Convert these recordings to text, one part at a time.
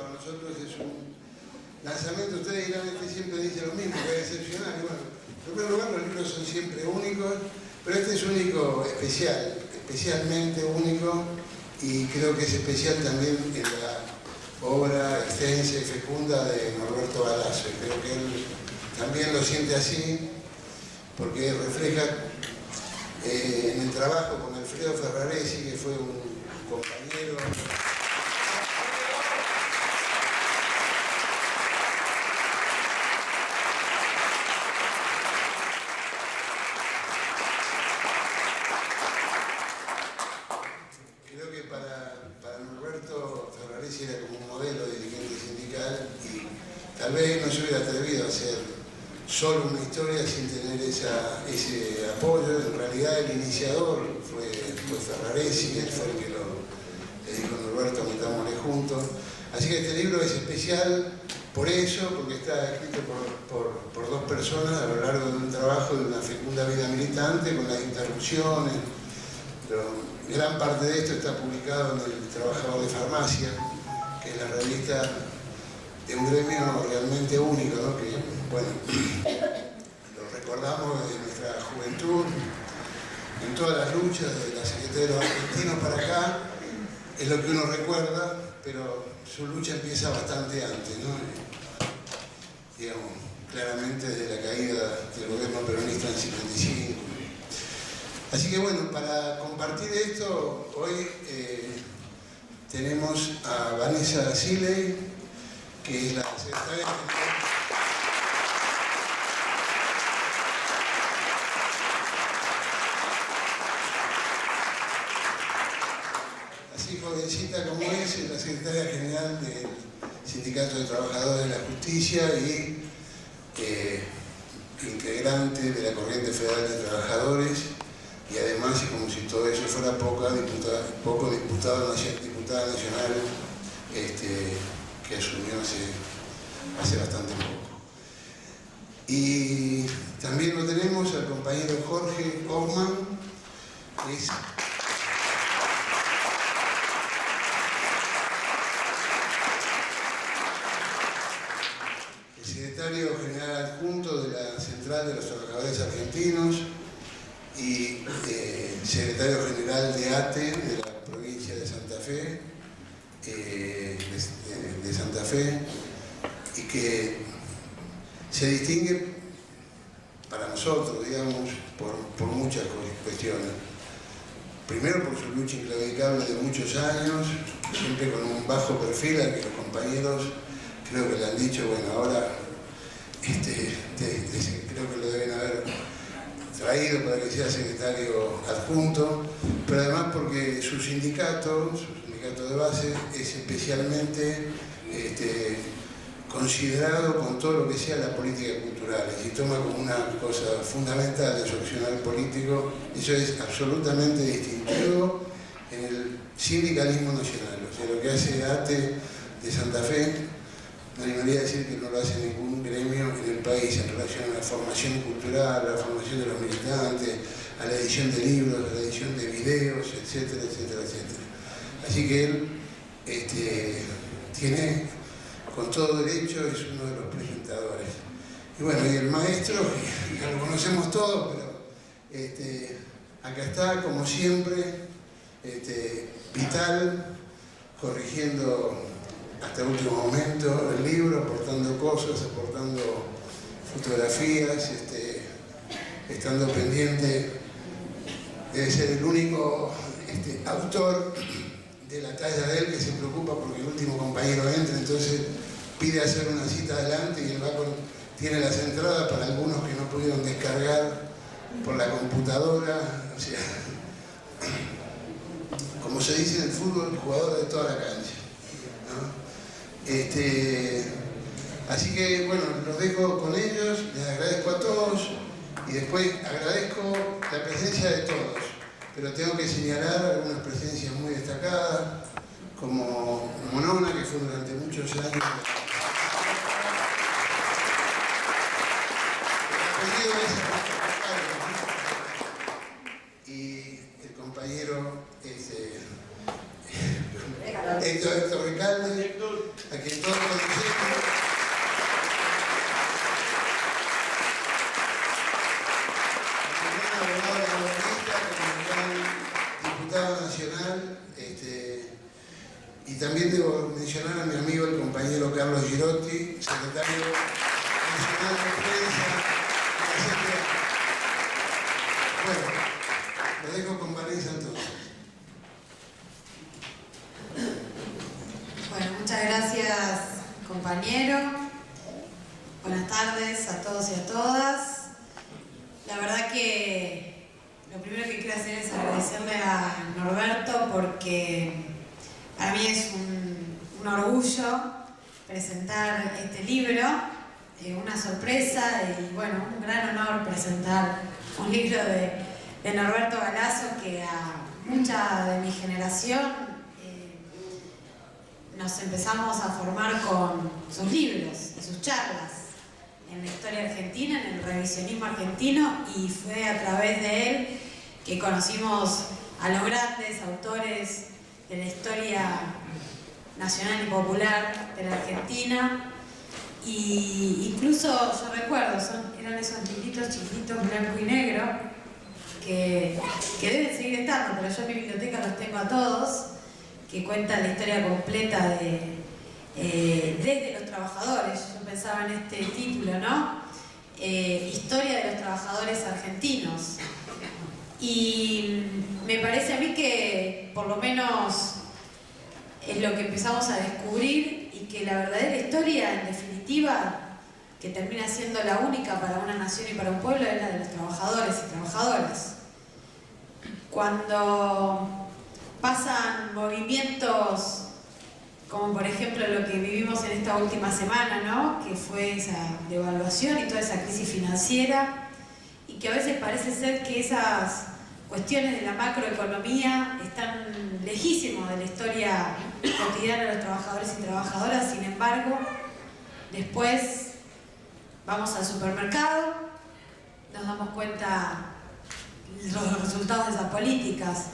para nosotros es un lanzamiento. Ustedes dirán, siempre dice lo mismo, que es excepcional. Y bueno, en primer lugar, los libros son siempre únicos, pero este es único, especial, especialmente único, y creo que es especial también en la obra extensa y fecunda de Norberto Galazo. Y creo que él también lo siente así, porque refleja en el trabajo con Alfredo Ferraresi, que fue un compañero. Creo que para Norberto Ferraresi era como un modelo de dirigente sindical, y tal vez no se hubiera atrevido a hacer solo una historia sin tener ese apoyo. En realidad el iniciador fue Ferraresi, él fue el que le dijo: Norberto, metámosle juntos. Así que este libro es especial por eso, porque está escrito por dos personas a lo largo de un trabajo de una fecunda vida militante, con las interrupciones. Pero gran parte de esto está publicado en El Trabajador de Farmacia, que es la revista de un gremio realmente único, ¿no? Que, bueno, lo recordamos desde nuestra juventud, en todas las luchas, desde la Secretaría de los Argentinos para acá, es lo que uno recuerda, pero su lucha empieza bastante antes, ¿no? Digamos, claramente desde la caída del gobierno peronista en el 55. Así que bueno, para compartir esto, hoy tenemos a Vanessa Siley, que es la secretaria general. Así jovencita como es la secretaria general del Sindicato de Trabajadores de la Justicia y integrante de la Corriente Federal de Trabajadores, y además, y como si todo eso fuera poco, diputada nacional, que asumió hace bastante poco. Y también lo tenemos al compañero Jorge Hoffman, que es el secretario general adjunto de la Central de los Trabajadores Argentinos y secretario general de ATE de la provincia de Santa Fe, y que se distingue para nosotros, digamos, por muchas cuestiones. Primero por su lucha inclaudicable de muchos años, siempre con un bajo perfil, al que los compañeros creo que le han dicho: bueno, ahora creo que lo deben haber traído para que sea secretario adjunto, pero además porque su sindicato de base es especialmente considerado con todo lo que sea la política cultural, y se toma como una cosa fundamental de su accionar político. Eso es absolutamente distintivo en el sindicalismo nacional. O sea, lo que hace ATE de Santa Fe, me animaría a decir que no lo hace ningún gremio en el país en relación a la formación cultural, a la formación de los militantes, a la edición de libros, a la edición de videos, etcétera, etcétera, etcétera. Así que él tiene, con todo derecho, es uno de los presentadores. Y bueno, y el maestro, que lo conocemos todos, pero acá está, como siempre, vital, corrigiendo hasta el último momento el libro, aportando cosas, aportando fotografías, estando pendiente. Debe ser el único autor de la talla de él que se preocupa porque el último compañero entre, entonces pide hacer una cita adelante, y él tiene las entradas para algunos que no pudieron descargar por la computadora. O sea, como se dice en el fútbol, el jugador de toda la cancha, ¿no? Así que bueno, los dejo con ellos, les agradezco a todos, y después agradezco la presencia de todos, pero tengo que señalar algunas presencias muy destacadas, como Monona, que fue durante muchos años y el compañero Héctor Recalde, a quien compañero Carlos Girotti, secretario nacional de prensa. Bueno, lo dejo con Vanessa entonces. Bueno, muchas gracias, compañero. Buenas tardes a todos y a todas. La verdad que lo primero que quiero hacer es agradecerle a Norberto, porque para mí es un orgullo presentar este libro, una sorpresa y bueno, un gran honor presentar un libro de Norberto Galazo, que a mucha de mi generación nos empezamos a formar con sus libros y sus charlas en la historia argentina, en el revisionismo argentino, y fue a través de él que conocimos a los grandes autores de la historia nacional y popular de la Argentina. Y incluso yo recuerdo, eran esos libritos chiquitos blanco y negro que deben seguir estando, pero yo en mi biblioteca los tengo a todos, que cuentan la historia completa desde los trabajadores. Yo pensaba en este título, ¿no? Historia de los trabajadores argentinos. Y me parece a mí que por lo menos es lo que empezamos a descubrir, y que la verdadera historia, en definitiva, que termina siendo la única para una nación y para un pueblo, es la de los trabajadores y trabajadoras. Cuando pasan movimientos como por ejemplo lo que vivimos en esta última semana, ¿no? Que fue esa devaluación y toda esa crisis financiera, y que a veces parece ser que esas cuestiones de la macroeconomía están lejísimos de la historia cotidiana de los trabajadores y trabajadoras. Sin embargo, después vamos al supermercado, nos damos cuenta de los resultados de esas políticas.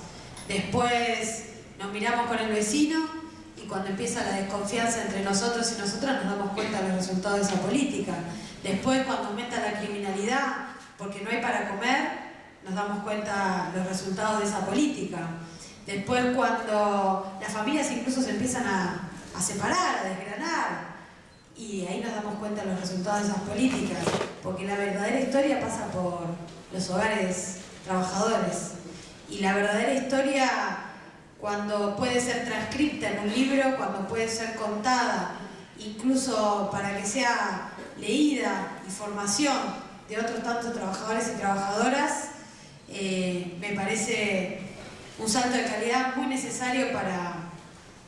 Después nos miramos con el vecino, y cuando empieza la desconfianza entre nosotros y nosotras nos damos cuenta de los resultados de esa política. Después, cuando aumenta la criminalidad porque no hay para comer, nos damos cuenta de los resultados de esa política. Después, cuando las familias incluso se empiezan a separar, a desgranar, y ahí nos damos cuenta de los resultados de esas políticas, porque la verdadera historia pasa por los hogares trabajadores. Y la verdadera historia, cuando puede ser transcripta en un libro, cuando puede ser contada, incluso para que sea leída y formación de otros tantos trabajadores y trabajadoras, me parece un salto de calidad muy necesario para,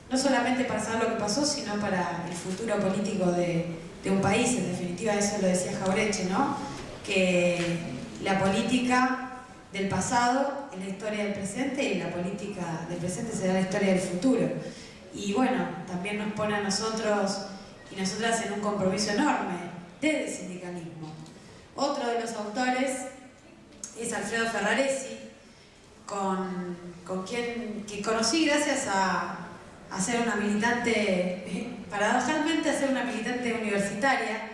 no solamente para saber lo que pasó, sino para el futuro político de un país. En definitiva, eso lo decía Jauretche, ¿no? Que la política del pasado es la historia del presente, y la política del presente será la historia del futuro. Y bueno, también nos pone a nosotros y nosotras en un compromiso enorme desde el sindicalismo. Otro de los autores es Alfredo Ferraresi, con quien que conocí gracias a ser una militante, paradojalmente a ser una militante universitaria,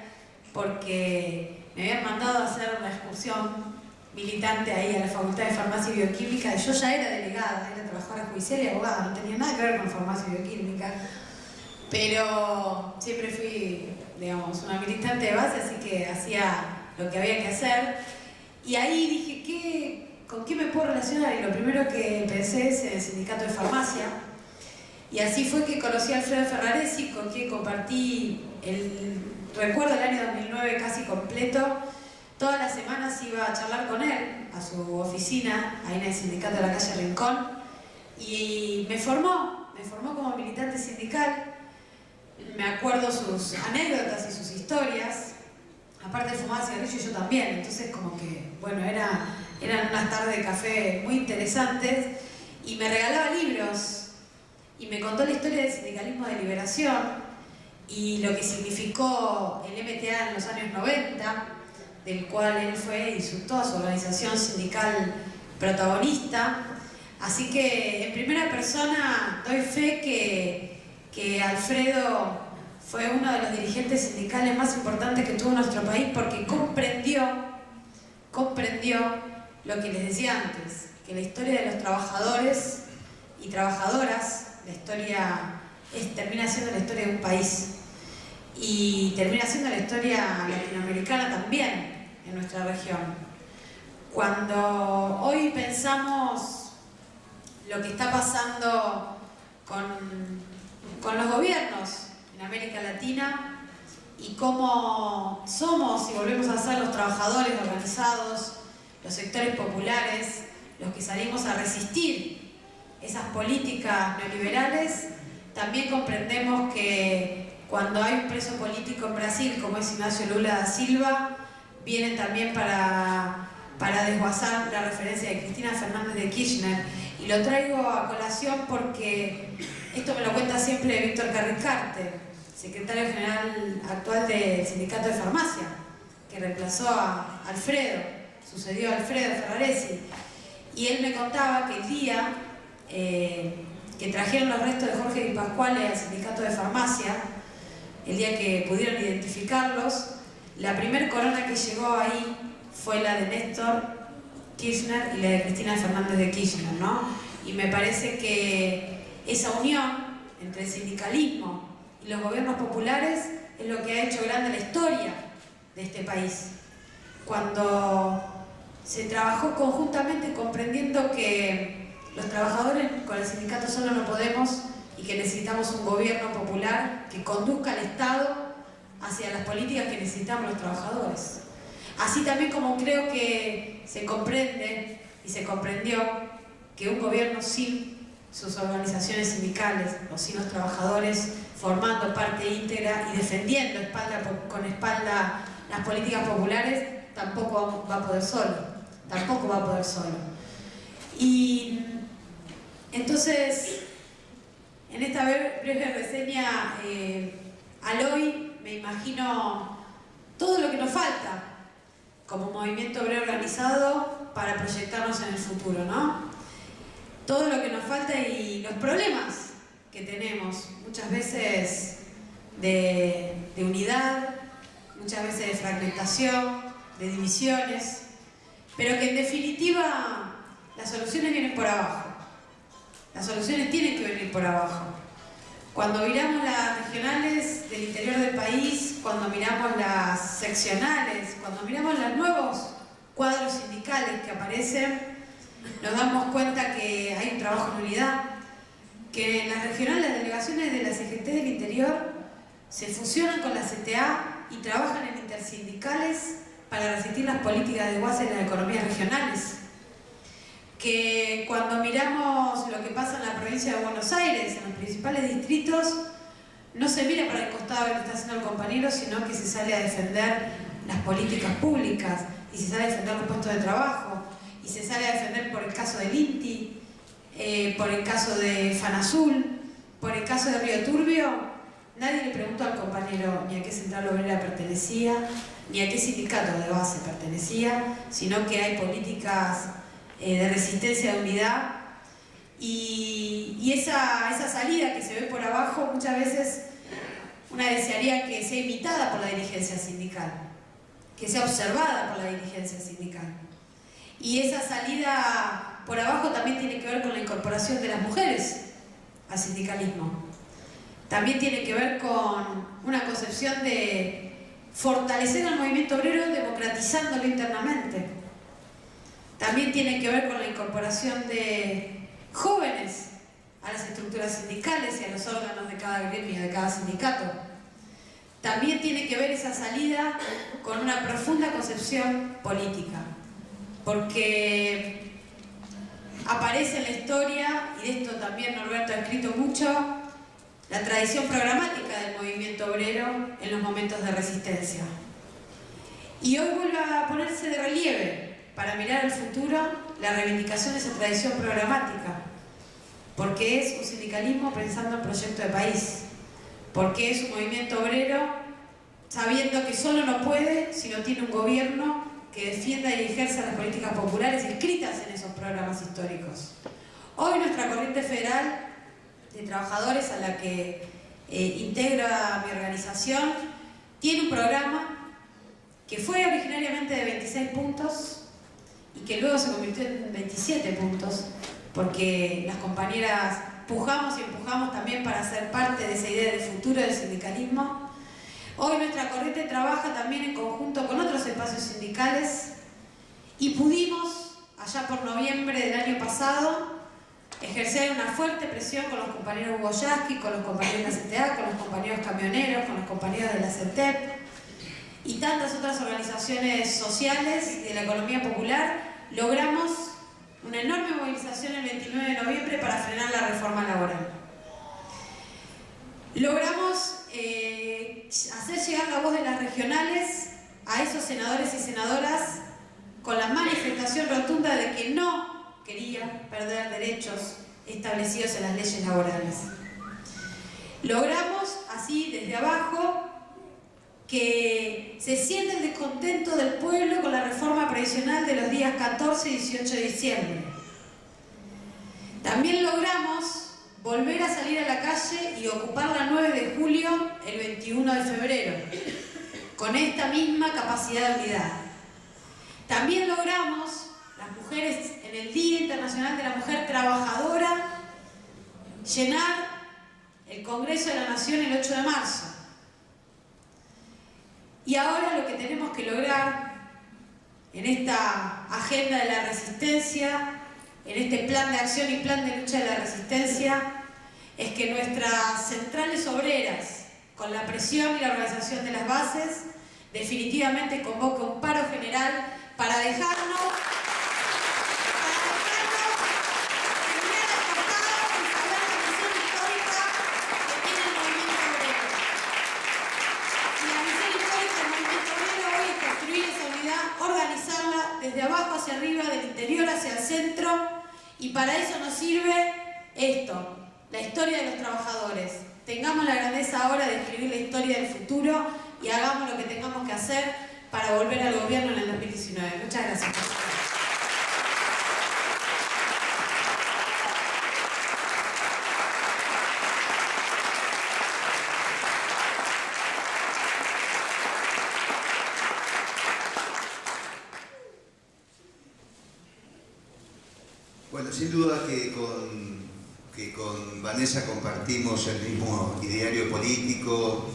porque me habían mandado a hacer una excursión militante ahí a la Facultad de Farmacia y Bioquímica, y yo ya era delegada, era trabajadora judicial y abogada, no tenía nada que ver con farmacia y bioquímica, pero siempre fui, digamos, una militante de base, así que hacía lo que había que hacer. Y ahí dije, ¿con qué me puedo relacionar? Y lo primero que pensé es en el sindicato de farmacia. Y así fue que conocí a Alfredo Ferraresi, con quien compartí recuerdo el año 2009 casi completo. Todas las semanas iba a charlar con él a su oficina, ahí en el sindicato de la calle Rincón, y me formó como militante sindical. Me acuerdo sus anécdotas y sus historias. Aparte de fumar cigarrillo, yo también, entonces como que, bueno, eran unas tardes de café muy interesantes, y me regalaba libros, y me contó la historia del sindicalismo de liberación, y lo que significó el MTA en los años 90, del cual él fue y toda su organización sindical protagonista. Así que en primera persona doy fe que Alfredo fue uno de los dirigentes sindicales más importantes que tuvo nuestro país, porque comprendió lo que les decía antes, que la historia de los trabajadores y trabajadoras, la historia termina siendo la historia de un país. y termina siendo la historia latinoamericana también en nuestra región. Cuando hoy pensamos lo que está pasando con los gobiernos en América Latina y cómo somos y volvemos a ser los trabajadores organizados, los sectores populares, los que salimos a resistir esas políticas neoliberales, también comprendemos que cuando hay un preso político en Brasil, como es Ignacio Lula da Silva, vienen también para desguazar la referencia de Cristina Fernández de Kirchner. Y lo traigo a colación porque esto me lo cuenta siempre Víctor Carricarte, secretario general actual del Sindicato de Farmacia, que reemplazó a Alfredo, sucedió a Alfredo Ferraresi. Y él me contaba que el día que trajeron los restos de Jorge Di Pasquale al Sindicato de Farmacia, el día que pudieron identificarlos, la primer corona que llegó ahí fue la de Néstor Kirchner y la de Cristina Fernández de Kirchner, ¿no? Y me parece que esa unión entre el sindicalismo y los gobiernos populares es lo que ha hecho grande la historia de este país. Cuando se trabajó conjuntamente comprendiendo que los trabajadores con el sindicato solo no podemos y que necesitamos un gobierno popular que conduzca al Estado hacia las políticas que necesitamos los trabajadores. Así también como creo que se comprende y se comprendió que un gobierno sin sus organizaciones sindicales o sin los trabajadores formando parte íntegra y defendiendo espalda con espalda las políticas populares tampoco va a poder solo. Y entonces, en esta breve reseña al hoy me imagino todo lo que nos falta como movimiento obrero organizado para proyectarnos en el futuro, ¿no? Todo lo que nos falta y los problemas que tenemos, muchas veces de unidad, muchas veces de fragmentación, de divisiones, pero que en definitiva las soluciones vienen por abajo. Las soluciones tienen que venir por abajo. Cuando miramos las regionales del interior del país, cuando miramos las seccionales, cuando miramos los nuevos cuadros sindicales que aparecen, nos damos cuenta que hay un trabajo en unidad, que en las regionales, las delegaciones de la CGT del interior se fusionan con la CTA y trabajan en intersindicales para resistir las políticas de base de las economías regionales. Que cuando miramos lo que pasa en la provincia de Buenos Aires, en los principales distritos, no se mira para el costado de lo que está haciendo el compañero, sino que se sale a defender las políticas públicas y se sale a defender los puestos de trabajo y se sale a defender por el caso del INTI, por el caso de Fanazul, por el caso de Río Turbio. Nadie le preguntó al compañero ni a qué central obrera pertenecía, ni a qué sindicato de base pertenecía, sino que hay políticas de resistencia, de unidad, y esa salida que se ve por abajo, muchas veces una desearía que sea imitada por la dirigencia sindical, que sea observada por la dirigencia sindical. Y esa salida por abajo también tiene que ver con la incorporación de las mujeres al sindicalismo. También tiene que ver con una concepción de fortalecer al movimiento obrero democratizándolo internamente. También tiene que ver con la incorporación de jóvenes a las estructuras sindicales y a los órganos de cada gremio, de cada sindicato. También tiene que ver esa salida con una profunda concepción política, porque aparece en la historia, y de esto también Norberto ha escrito mucho, la tradición programática del movimiento obrero en los momentos de resistencia. Y hoy vuelve a ponerse de relieve, para mirar al futuro, la reivindicación de esa tradición programática, porque es un sindicalismo pensando en proyecto de país, porque es un movimiento obrero sabiendo que solo no puede si no tiene un gobierno que defienda y ejerza las políticas populares inscritas en esos programas históricos. Hoy nuestra corriente federal de trabajadores a la que integra mi organización tiene un programa que fue originariamente de 26 puntos y que luego se convirtió en 27 puntos, porque las compañeras pujamos y empujamos también para ser parte de esa idea de futuro del sindicalismo. Hoy nuestra corriente trabaja también en conjunto con otros espacios sindicales y pudimos, allá por noviembre del año pasado, ejercer una fuerte presión con los compañeros Boyaski, con los compañeros de la CTA, con los compañeros camioneros, con los compañeros de la CETEP y tantas otras organizaciones sociales de la economía popular. Logramos una enorme movilización el 29 de noviembre para frenar la reforma laboral. Logramos hacer llegar la voz de las regionales a esos senadores y senadoras con la manifestación rotunda de que no querían perder derechos establecidos en las leyes laborales. Logramos así desde abajo que se siente el descontento del pueblo con la reforma previsional de los días 14 y 18 de diciembre. También logramos volver a salir a la calle y ocupar la 9 de julio el 21 de febrero, con esta misma capacidad de unidad. También logramos, las mujeres en el Día Internacional de la Mujer Trabajadora, llenar el Congreso de la Nación el 8 de marzo. Y ahora lo que tenemos que lograr en esta agenda de la resistencia, en este plan de acción y plan de lucha de la resistencia, es que nuestras centrales obreras, con la presión y la organización de las bases, definitivamente convoque un paro general para dejarnos mirar al costado y saber la misión histórica que tiene el movimiento obrero. Y la misión histórica del movimiento obrero hoy es construir esa unidad, organizarla desde abajo hacia arriba, del interior hacia el centro, y para eso nos sirve esto, la historia de los trabajadores. Tengamos la grandeza ahora de escribir la historia del futuro y hagamos lo que tengamos que hacer para volver al gobierno en el 2019. Muchas gracias. Bueno, sin duda que con Vanessa compartimos el mismo ideario político,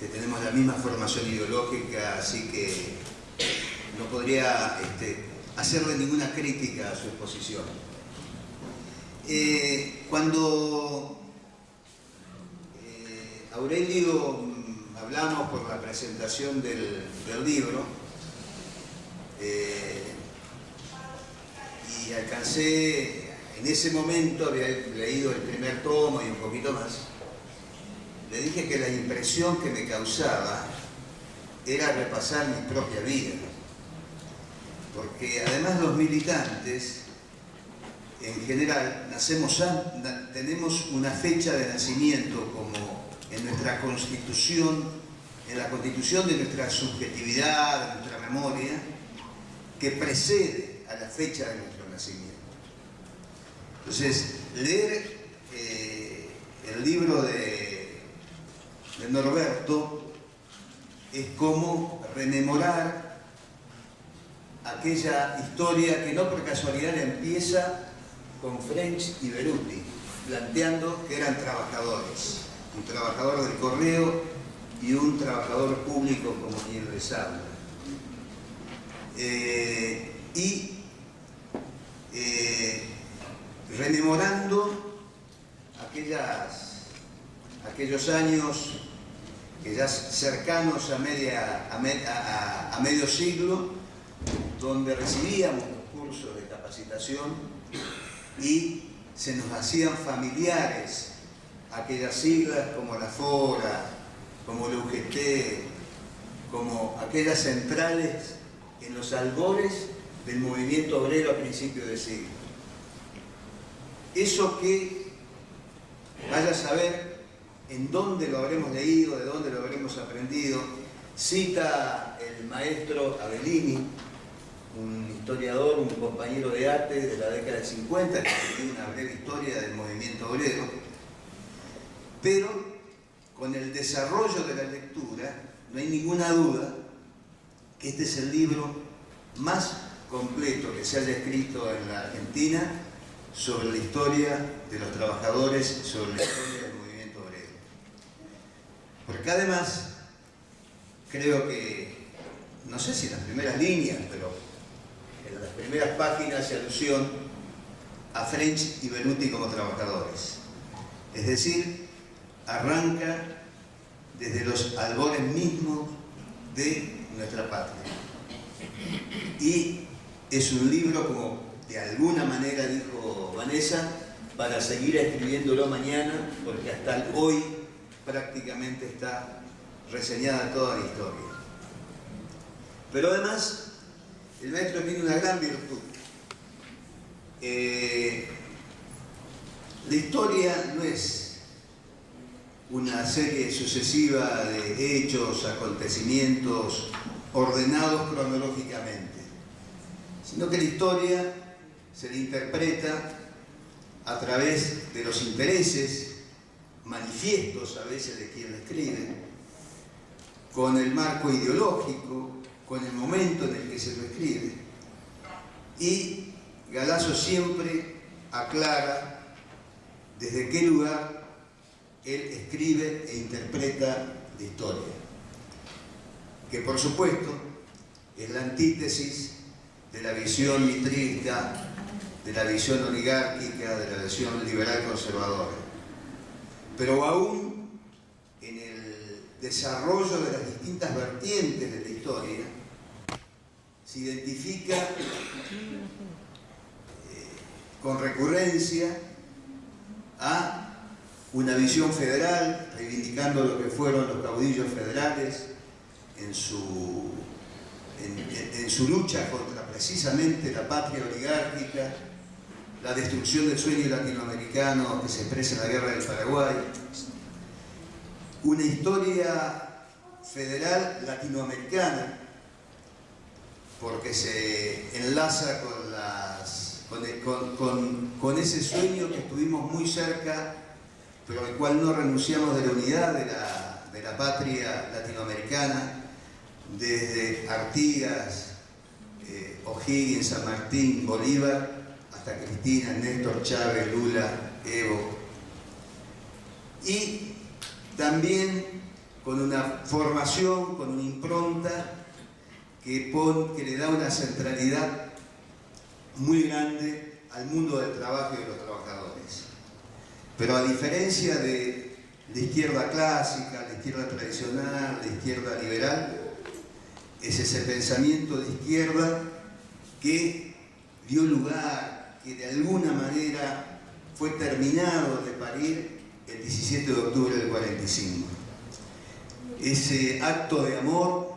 tenemos la misma formación ideológica, así que no podría hacerle ninguna crítica a su exposición. Cuando Aurelio hablamos por la presentación del libro, y alcancé, en ese momento había leído el primer tomo y un poquito más, le dije que la impresión que me causaba era repasar mi propia vida, porque además los militantes en general tenemos una fecha de nacimiento como en nuestra constitución, en la constitución de nuestra subjetividad, de nuestra memoria, que precede a la fecha de nuestro nacimiento. Entonces, leer el libro de Norberto es como rememorar aquella historia que no por casualidad empieza con French y Beruti, planteando que eran trabajadores, un trabajador del correo y un trabajador público como quien les habla. Rememorando aquellos años que ya cercanos a medio siglo, donde recibíamos los cursos de capacitación y se nos hacían familiares aquellas siglas como la FORA, como la UGT, como aquellas centrales en los albores del movimiento obrero a principios de siglo. Eso que vaya a saber en dónde lo habremos leído, de dónde lo habremos aprendido, cita el maestro Avellini, un historiador, un compañero de arte de la década del 50, que escribió una breve historia del movimiento obrero, pero con el desarrollo de la lectura no hay ninguna duda que este es el libro más completo que se haya escrito en la Argentina sobre la historia de los trabajadores, sobre la historia del movimiento obrero. Porque además creo que, no sé si en las primeras líneas, pero en las primeras páginas hace alusión a French y Beruti como trabajadores. Es decir, arranca desde los albores mismos de nuestra patria. Y es un libro, como de alguna manera dijo Vanessa, para seguir escribiéndolo mañana, porque hasta hoy prácticamente está reseñada toda la historia. Pero además, el maestro tiene una gran virtud. La historia no es una serie sucesiva de hechos, acontecimientos ordenados cronológicamente, sino que la historia se la interpreta a través de los intereses manifiestos a veces de quien la escribe, con el marco ideológico, con el momento en el que se lo escribe. Y Galasso siempre aclara desde qué lugar él escribe e interpreta la historia, que por supuesto es la antítesis de la visión mitrista, de la visión oligárquica, de la visión liberal conservadora. Pero aún en el desarrollo de las distintas vertientes de la historia se identifica con recurrencia a una visión federal, reivindicando lo que fueron los caudillos federales en su lucha contra precisamente la patria oligárquica, la destrucción del sueño latinoamericano que se expresa en la Guerra del Paraguay, una historia federal latinoamericana, porque se enlaza con ese sueño que estuvimos muy cerca, pero al cual no renunciamos, de la unidad de la patria latinoamericana, desde Artigas, O'Higgins, San Martín, Bolívar, hasta Cristina, Néstor, Chávez, Lula, Evo. Y también con una formación, con una impronta que le da una centralidad muy grande al mundo del trabajo y de los trabajadores. Pero a diferencia de la izquierda clásica, la izquierda tradicional, la izquierda liberal, es ese pensamiento de izquierda que dio lugar, que de alguna manera fue terminado de parir el 17 de octubre del 45. Ese acto de amor,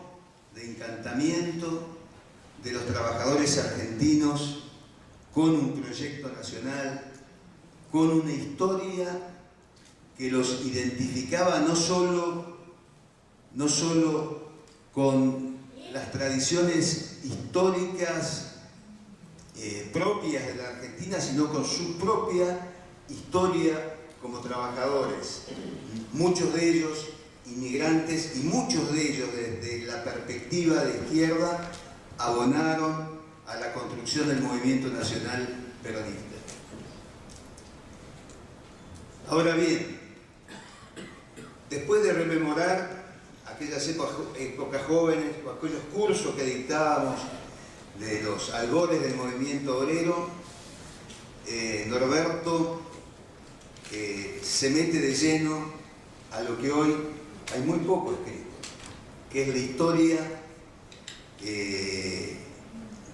de encantamiento de los trabajadores argentinos con un proyecto nacional, con una historia que los identificaba no solo con las tradiciones históricas propias de la Argentina, sino con su propia historia como trabajadores, muchos de ellos inmigrantes y muchos de ellos desde la perspectiva de izquierda abonaron a la construcción del movimiento nacional peronista. Ahora bien, después de rememorar aquellas épocas jóvenes, o aquellos cursos que dictábamos de los albores del movimiento obrero, Norberto se mete de lleno a lo que hoy hay muy poco escrito, que es la historia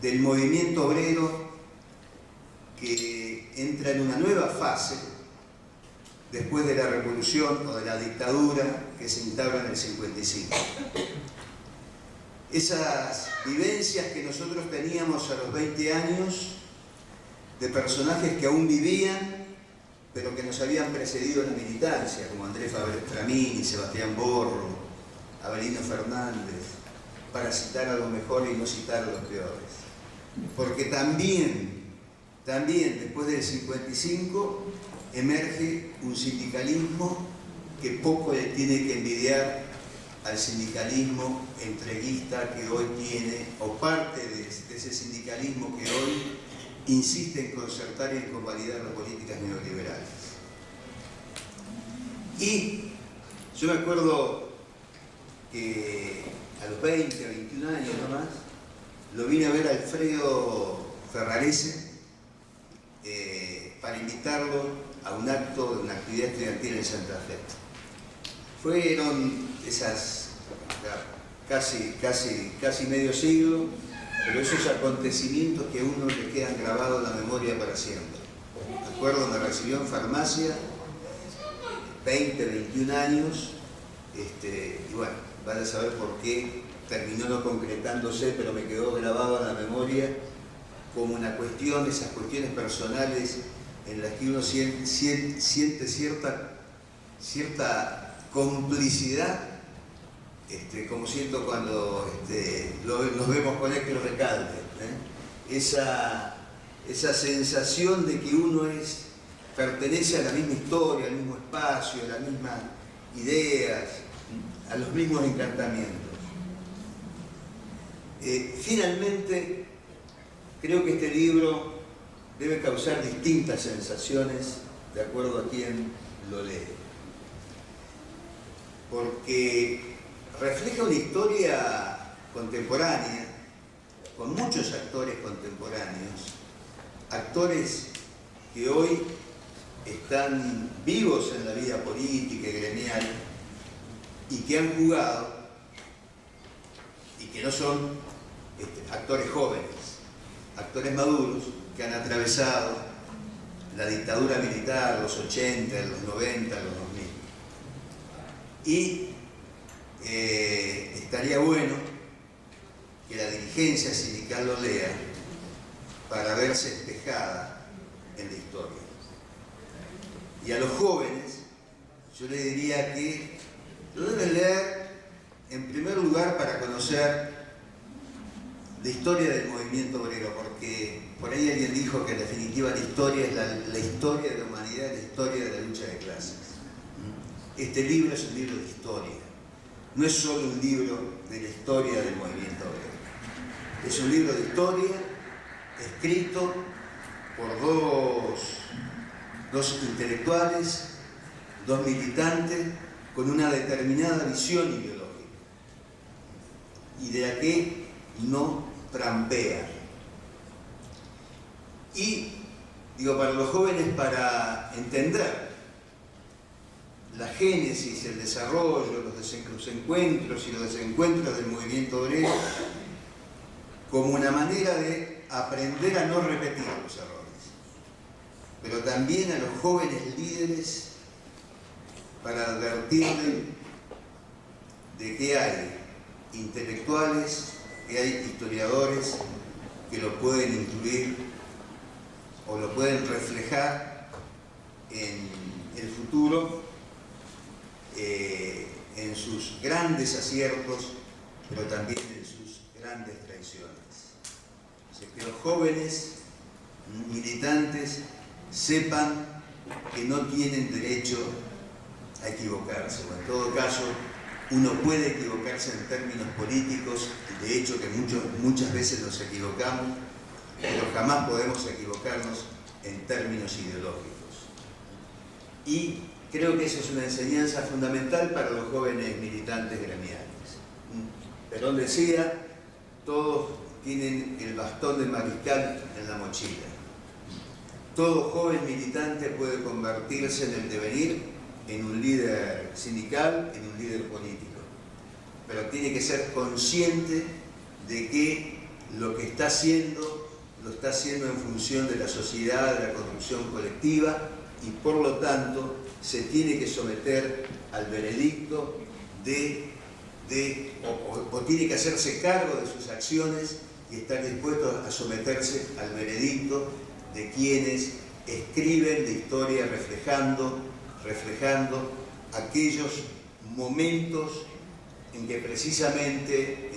del movimiento obrero, que entra en una nueva fase después de la revolución o de la dictadura que se instaura en el 55. Esas vivencias que nosotros teníamos a los 20 años, de personajes que aún vivían, pero que nos habían precedido en la militancia, como Andrés Framini, Sebastián Borro, Avelino Fernández, para citar a los mejores y no citar a los peores. Porque también después del 55 emerge un sindicalismo que poco le tiene que envidiar al sindicalismo entreguista que hoy tiene, o parte de ese sindicalismo que hoy insiste en concertar y en convalidar las políticas neoliberales. Y yo me acuerdo que a los 20, 21 años nomás, lo vine a ver a Alfredo Ferrarese para invitarlo a un acto de una actividad estudiantil en Santa Fe. Fueron esas casi medio siglo, pero esos acontecimientos que a uno le quedan grabados en la memoria para siempre. Me acuerdo, me recibió en farmacia, 20, 21 años, y bueno, van a saber por qué terminó no concretándose, pero me quedó grabado en la memoria como una cuestión, esas cuestiones personales en las que uno siente cierta complicidad, como siento cuando nos vemos con Héctor Recalde, esa sensación de que uno pertenece a la misma historia, al mismo espacio, a las mismas ideas, a los mismos encantamientos. Finalmente, creo que este libro debe causar distintas sensaciones de acuerdo a quien lo lee, porque refleja una historia contemporánea, con muchos actores contemporáneos, actores que hoy están vivos en la vida política y gremial y que han jugado y que no son actores jóvenes, actores maduros que han atravesado la dictadura militar, los 80, los 90, los 2000. Y estaría bueno que la dirigencia sindical lo lea para verse espejada en la historia. Y a los jóvenes yo les diría que lo deben leer en primer lugar para conocer la historia del movimiento obrero, porque por ahí alguien dijo que en definitiva la historia es la historia de la humanidad, la historia de la lucha de clases. Este libro es un libro de historia, no es solo un libro de la historia del movimiento obrero, es un libro de historia escrito por dos intelectuales, dos militantes con una determinada visión ideológica y de la que no trampean. Y digo, para los jóvenes, para entender la génesis, el desarrollo, los encuentros y los desencuentros del movimiento obrero, como una manera de aprender a no repetir los errores, pero también a los jóvenes líderes para advertirles de que hay intelectuales, que hay historiadores que lo pueden incluir o lo pueden reflejar en el futuro, en sus grandes aciertos, pero también en sus grandes traiciones. O sea, que los jóvenes militantes sepan que no tienen derecho a equivocarse, o en todo caso uno puede equivocarse en términos políticos, de hecho que muchas veces nos equivocamos, pero jamás podemos equivocarnos en términos ideológicos. Y creo que esa es una enseñanza fundamental para los jóvenes militantes gremiales. Perón decía, todos tienen el bastón de mariscal en la mochila. Todo joven militante puede convertirse en el devenir en un líder sindical, en un líder político, pero tiene que ser consciente de que lo que está haciendo, lo está haciendo en función de la sociedad, de la construcción colectiva, y por lo tanto se tiene que someter al veredicto o tiene que hacerse cargo de sus acciones y estar dispuesto a someterse al veredicto de quienes escriben la historia reflejando aquellos momentos en que precisamente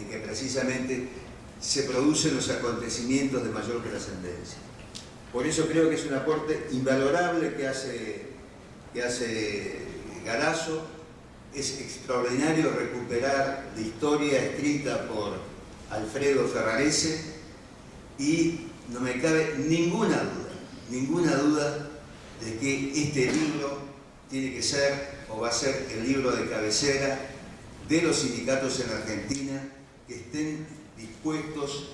se producen los acontecimientos de mayor trascendencia. Por eso creo que es un aporte invalorable que hace Garazo. Es extraordinario recuperar la historia escrita por Alfredo Ferrarese y no me cabe ninguna duda de que este libro tiene que ser o va a ser el libro de cabecera de los sindicatos en Argentina que estén dispuestos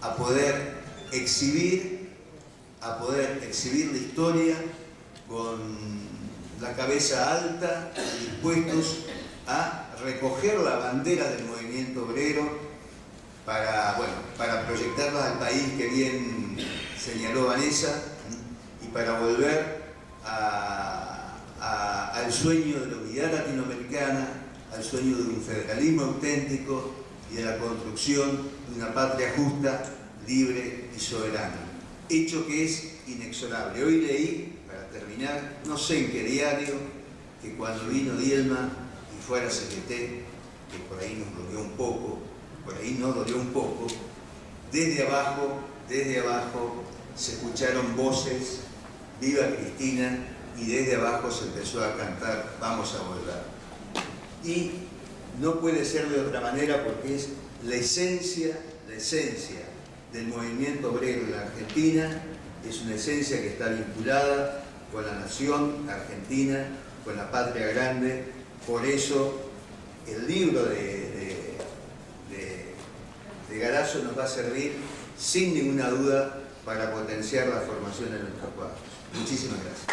a poder exhibir la historia con la cabeza alta, dispuestos a recoger la bandera del movimiento obrero para proyectarla al país que bien señaló Vanessa, y para volver al sueño de la unidad latinoamericana, al sueño de un federalismo auténtico y de la construcción de una patria justa, libre y soberana. Hecho que es inexorable. Hoy leí, para terminar, no sé en qué diario, que cuando vino Dilma y fue a la CGT, que por ahí nos dolió un poco, desde abajo se escucharon voces, viva Cristina, y desde abajo se empezó a cantar vamos a volver. Y no puede ser de otra manera, porque es la esencia del movimiento obrero en la Argentina, es una esencia que está vinculada con la nación argentina, con la patria grande. Por eso el libro de Garazo nos va a servir sin ninguna duda para potenciar la formación de nuestros cuadros. Muchísimas gracias.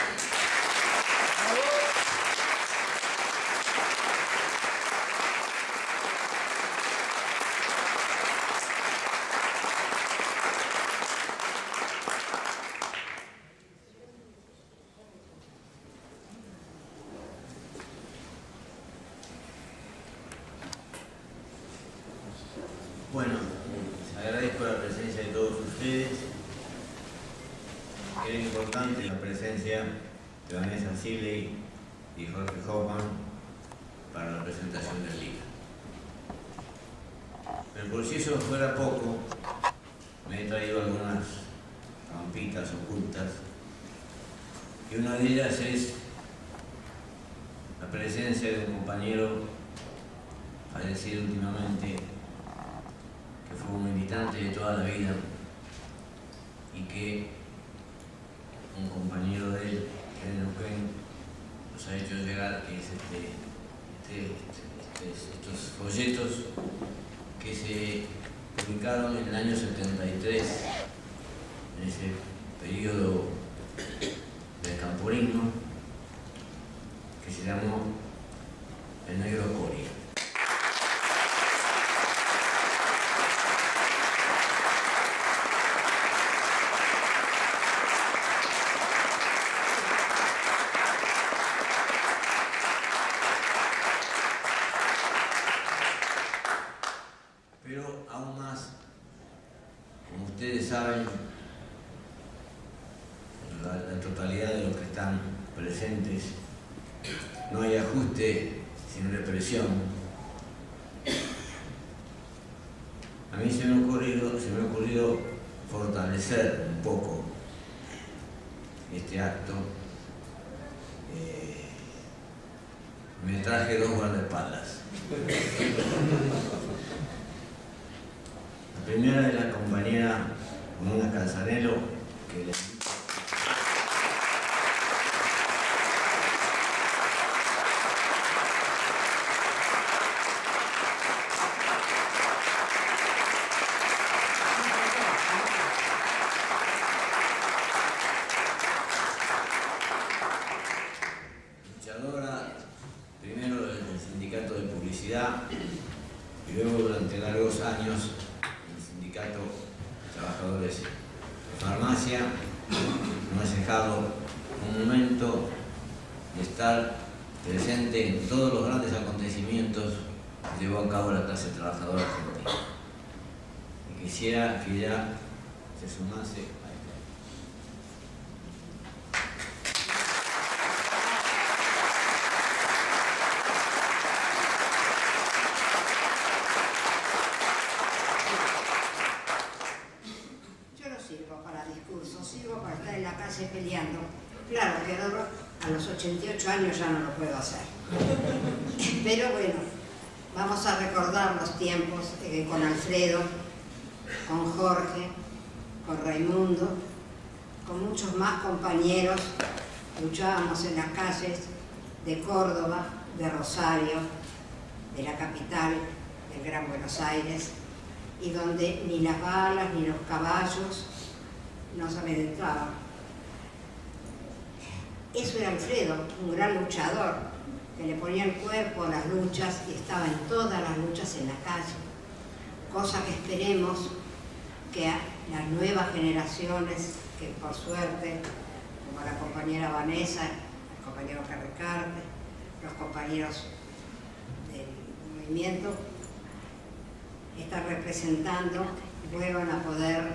Bueno, agradezco la presencia de todos ustedes. Era importante la presencia de Vanessa Sibley y Jorge Hoffman para la presentación del libro. Pero por si eso fuera poco, me he traído algunas trampitas ocultas, y una de ellas es la presencia de un compañero fallecido últimamente, que fue un militante de toda la vida y que un compañero de él, que en Neuquén, nos ha hecho llegar, que es estos folletos que se publicaron en el año 73, en ese periodo del camporismo, que se llamó El Negro Coria. Pero aún más, como ustedes saben, la totalidad de los que están presentes, no hay ajuste sin represión. A mí se me ha ocurrido fortalecer un poco este acto. Me traje 2 guardaespaldas. La primera es la compañera Mona Calzanelo, que le luchadora, primero del sindicato de publicidad y luego durante largos años el sindicato de trabajadores de farmacia. No ha dejado un momento de estar presente en todos los grandes acontecimientos que llevó a cabo la clase trabajadora argentina. Y quisiera que ella se sumase a esto. Sirvo para estar en la calle peleando. Claro que ahora a los 88 años ya no lo puedo hacer. Pero bueno, vamos a recordar los tiempos con Alfredo, con Jorge, con Raimundo, con muchos más compañeros. Luchábamos en las calles de Córdoba, de Rosario, de la capital del Gran Buenos Aires, y donde ni las balas ni los caballos nos amedrentaban. Eso era Alfredo, un gran luchador, que le ponía el cuerpo a las luchas y estaba en todas las luchas en la calle. Cosa que esperemos que a las nuevas generaciones, que por suerte, como la compañera Vanessa, el compañero Carrecarte, los compañeros del movimiento, están representando, vuelvan a poder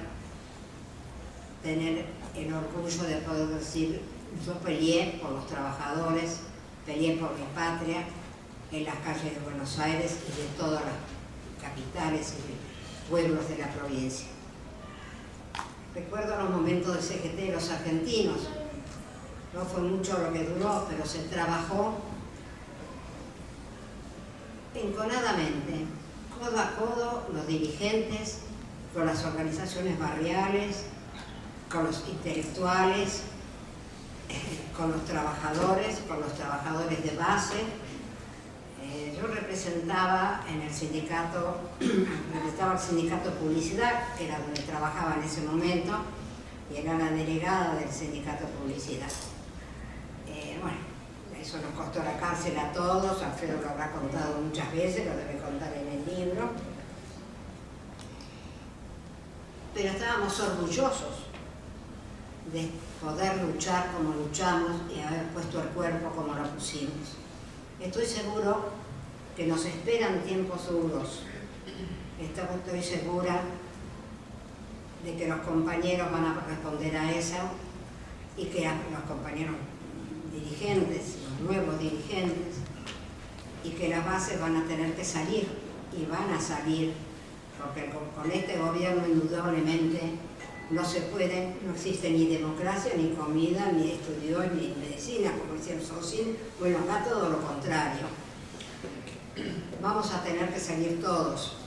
tener el orgullo de poder decir: yo peleé por los trabajadores, peleé por mi patria en las calles de Buenos Aires y de todas las capitales y pueblos de la provincia. Recuerdo los momentos del CGT de los argentinos. No fue mucho lo que duró, pero se trabajó enconadamente, codo a codo, los dirigentes, con las organizaciones barriales, con los intelectuales, con los trabajadores de base. Yo representaba en el sindicato, representaba el sindicato de publicidad, que era donde trabajaba en ese momento, y era la delegada del sindicato de publicidad. Bueno, eso nos costó la cárcel a todos, Alfredo lo habrá contado muchas veces, lo debe contar en el libro. Pero estábamos orgullosos de poder luchar como luchamos y haber puesto el cuerpo como lo pusimos. Estoy seguro que nos esperan tiempos duros. Estoy segura de que los compañeros van a responder a eso y que los compañeros dirigentes, los nuevos dirigentes, y que las bases van a tener que salir, y van a salir, porque con este gobierno indudablemente no se puede, no existe ni democracia, ni comida, ni estudios, ni medicina, como decía Sosín. Bueno, acá todo lo contrario. Vamos a tener que salir todos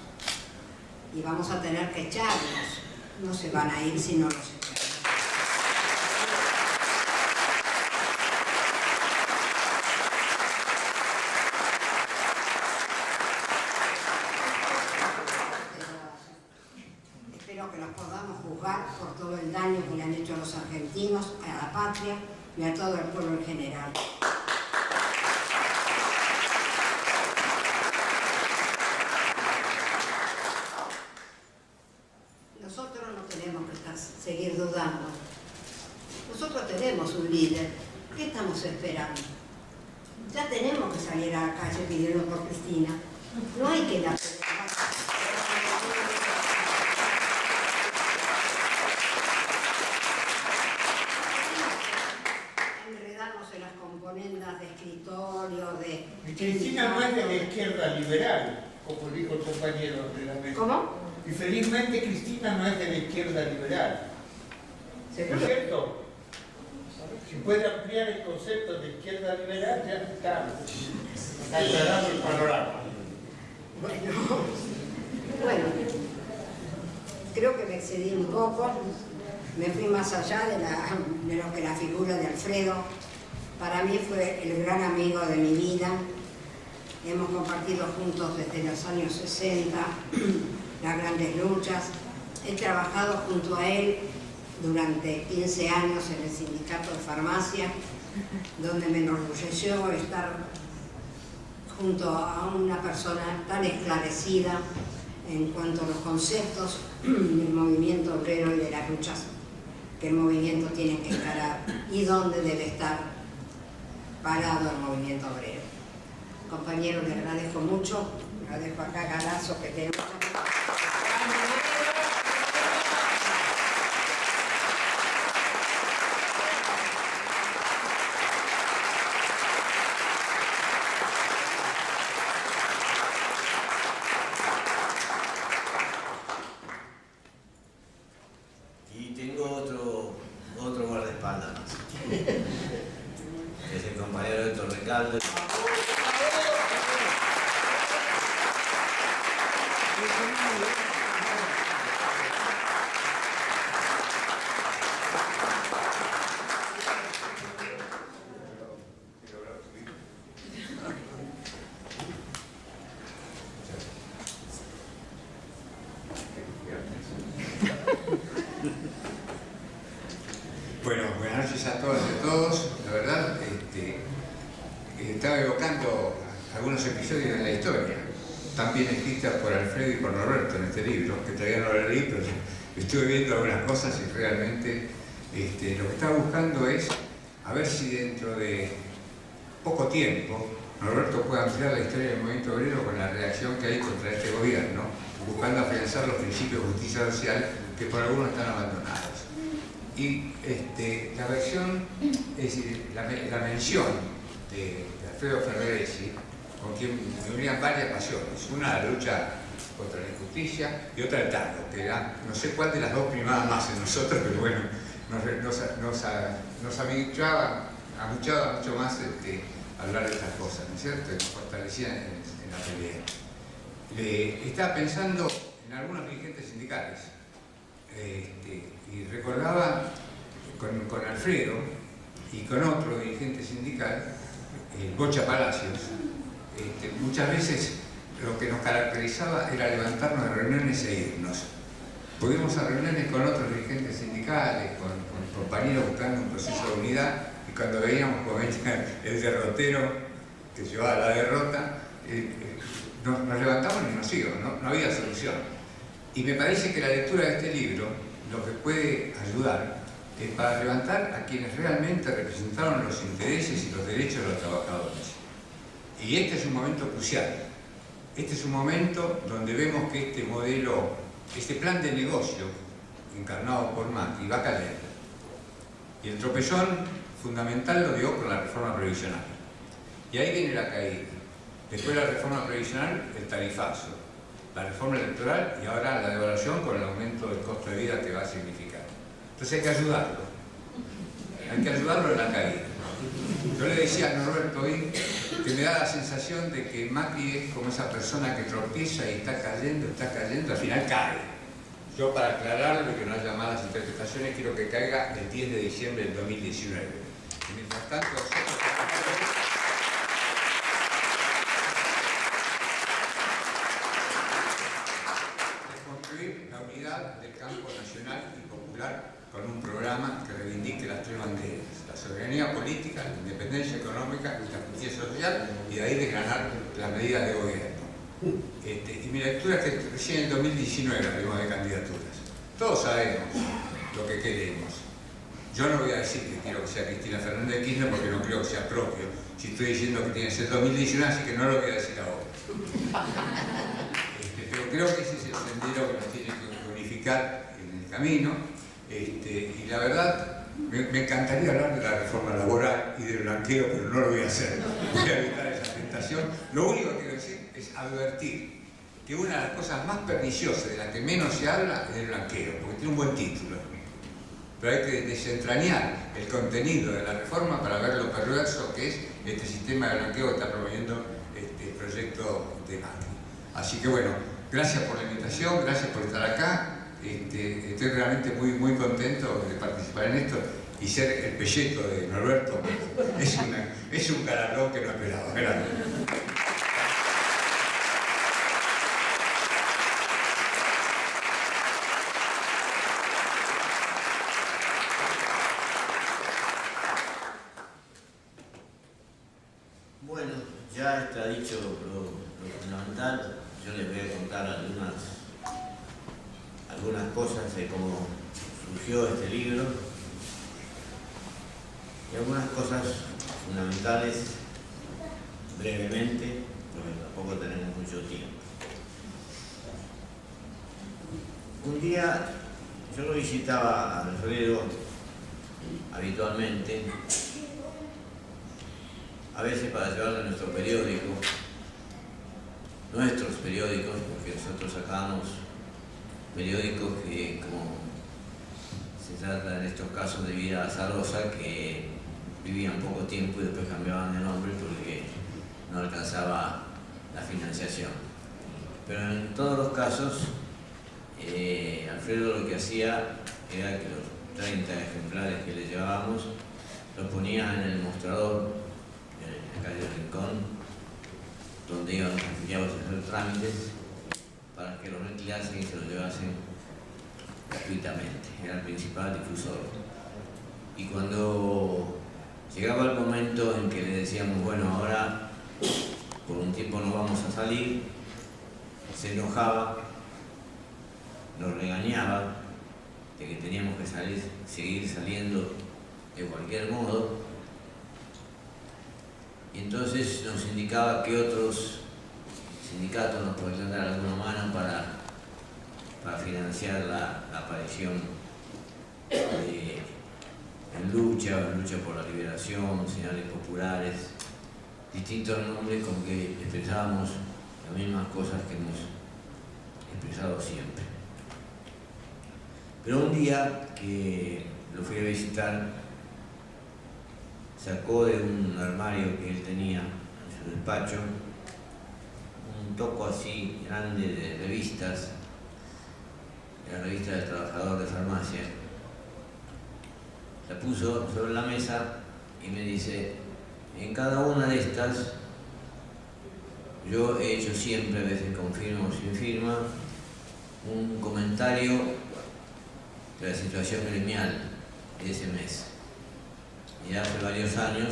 y vamos a tener que echarlos. No se van a ir si no los echamos. Espero que los podamos juzgar por todo el daño que le han hecho a los argentinos, a la patria y a todo el pueblo en general. Nosotros no tenemos que seguir dudando. Nosotros tenemos un líder. ¿Qué estamos esperando? Ya tenemos que salir a la calle pidiendo por Cristina. No hay que dar. Enredarnos en las componendas de escritorio, de... Cristina no es de la izquierda liberal, como dijo el compañero de la mesa. ¿Cómo? Y felizmente Cristina no es de la izquierda liberal. ¿No es cierto? Si puede ampliar el concepto de izquierda liberal, ya está aclarado el panorama. Bueno, creo que me excedí un poco, me fui más allá de lo que la figura de Alfredo. Para mí fue el gran amigo de mi vida. Hemos compartido juntos desde los años 60 las grandes luchas. He trabajado junto a él durante 15 años en el sindicato de farmacia, donde me enorgulleció estar junto a una persona tan esclarecida en cuanto a los conceptos del movimiento obrero y de las luchas que el movimiento tiene que encarar y dónde debe estar parado el movimiento obrero. Compañeros, les agradezco mucho, agradezco acá a Galazo que tiene mucha... Y tengo otro guardaespaldas más. Es el compañero Héctor Recalde. algunos episodios de la historia, también escritas por Alfredo y por Norberto en este libro, que todavía no lo leí, pero estuve viendo algunas cosas y realmente lo que estaba buscando es a ver si dentro de poco tiempo Norberto puede ampliar la historia del movimiento obrero con la reacción que hay contra este gobierno, buscando afianzar los principios de justicia social que por algunos están abandonados. Y la versión, es decir, la mención de Alfredo Ferraresi, con quien me unían varias pasiones, una la lucha contra la injusticia y otra el tango, que era, no sé cuál de las dos primaba más en nosotros, pero bueno, nos amuchaba mucho más hablar de estas cosas, ¿no es cierto? Nos fortalecían en la pelea. Estaba pensando en algunos dirigentes sindicales y recordaba con Alfredo y con otro dirigente sindical, Bocha Palacios, muchas veces lo que nos caracterizaba era levantarnos de reuniones e irnos. Pudimos a reuniones con otros dirigentes sindicales, con compañeros buscando un proceso de unidad, y cuando veíamos como el derrotero que llevaba la derrota, nos levantamos y nos íbamos, no había solución. Y me parece que la lectura de este libro lo que puede ayudar es para levantar a quienes realmente representaron los intereses y los derechos de los trabajadores. Y este es un momento crucial. Este es un momento donde vemos que este modelo, este plan de negocio encarnado por Macri va a caer. Y el tropezón fundamental lo dio con la reforma previsional. Y ahí viene la caída. Después de la reforma previsional, el tarifazo, la reforma electoral y ahora la devaluación con el aumento del costo de vida que va a significar. Entonces hay que ayudarlo. Hay que ayudarlo en la caída. Yo le decía a Norberto hoy que me da la sensación de que Macri es como esa persona que tropieza y está cayendo, al final cae. Yo, para aclararlo y que no haya malas interpretaciones, quiero que caiga el 10 de diciembre del 2019. Y mientras tanto, construir la unidad del campo nacional y popular con un programa que reivindique las tres banderas: la soberanía política, la independencia económica y la justicia social, y de ahí desgranar las medidas de gobierno. Y mi lectura es que recién en el 2019 hablamos de candidaturas. Todos sabemos lo que queremos. Yo no voy a decir que quiero que sea Cristina Fernández de Kirchner porque no creo que sea propio. Si estoy diciendo que tiene que ser 2019, así que no lo voy a decir ahora. Pero creo que ese es el sendero que nos tiene que unificar en el camino. Y la verdad, me encantaría hablar de la reforma laboral y del blanqueo, pero no lo voy a hacer. Voy a evitar esa tentación. Lo único que quiero decir es advertir que una de las cosas más perniciosas, de la que menos se habla, es el blanqueo, porque tiene un buen título. Pero hay que desentrañar el contenido de la reforma para ver lo perverso que es este sistema de blanqueo que está promoviendo este proyecto de Macri. Así que bueno, gracias por la invitación, gracias por estar acá. Estoy realmente muy contento de participar en esto y ser el pelleto de Norberto. Es un galardón que no esperaba. Gracias. Bueno, ya está dicho lo fundamental. Yo les voy a contar algunas cosas de cómo surgió este libro y algunas cosas fundamentales brevemente, porque tampoco tenemos mucho tiempo. Un día yo lo visitaba a Alfredo habitualmente, a veces para llevarle nuestros periódicos, porque nosotros sacábamos periódicos que, como se trata en estos casos de vida azarosa, que vivían poco tiempo y después cambiaban de nombre porque no alcanzaba la financiación. Pero en todos los casos, Alfredo lo que hacía era que los 30 ejemplares que le llevábamos los ponía en el mostrador en la calle Rincón, donde iban los afiliados a hacer trámites para que los retirasen y se los llevasen gratuitamente. Era el principal difusor. Y cuando llegaba el momento en que le decíamos, bueno, ahora por un tiempo no vamos a salir, se enojaba, nos regañaba de que teníamos que seguir saliendo de cualquier modo, y entonces nos indicaba que otros sindicatos nos podrían dar alguna mano para financiar la aparición en lucha por la liberación, señales populares, distintos nombres con que expresábamos las mismas cosas que hemos expresado siempre. Pero un día que lo fui a visitar, sacó de un armario que él tenía en su despacho un toco así grande de revistas, la revista del Trabajador de Farmacia. La puso sobre la mesa y me dice: en cada una de estas yo he hecho siempre, a veces con firma o sin firma, un comentario de la situación gremial de ese mes. Y hace varios años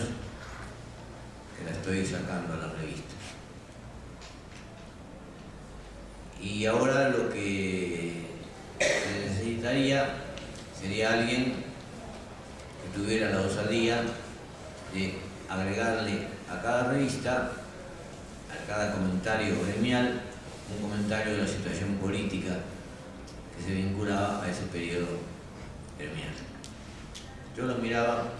que la estoy sacando a la revista. Y ahora lo que se necesitaría sería alguien que tuviera la osadía de agregarle a cada revista, a cada comentario gremial, un comentario de la situación política que se vinculaba a ese periodo gremial. Yo lo miraba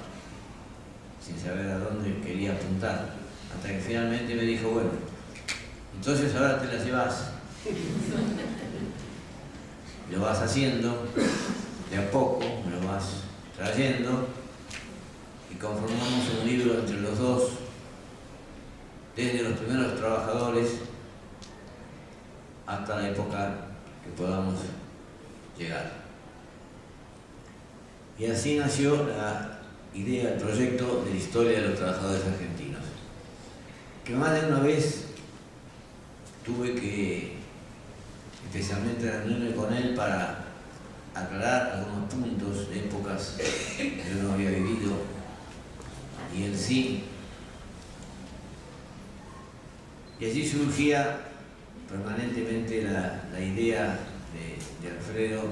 sin saber a dónde quería apuntar, hasta que finalmente me dijo: bueno, entonces ahora te las llevas. Lo vas haciendo de a poco, me lo vas trayendo y conformamos un libro entre los dos, desde los primeros trabajadores hasta la época que podamos llegar. Y así nació la idea, el proyecto de la historia de los trabajadores argentinos, que más de una vez tuve que especialmente reunirme con él para aclarar algunos puntos de épocas que yo no había vivido y él sí. Y allí surgía permanentemente la idea de Alfredo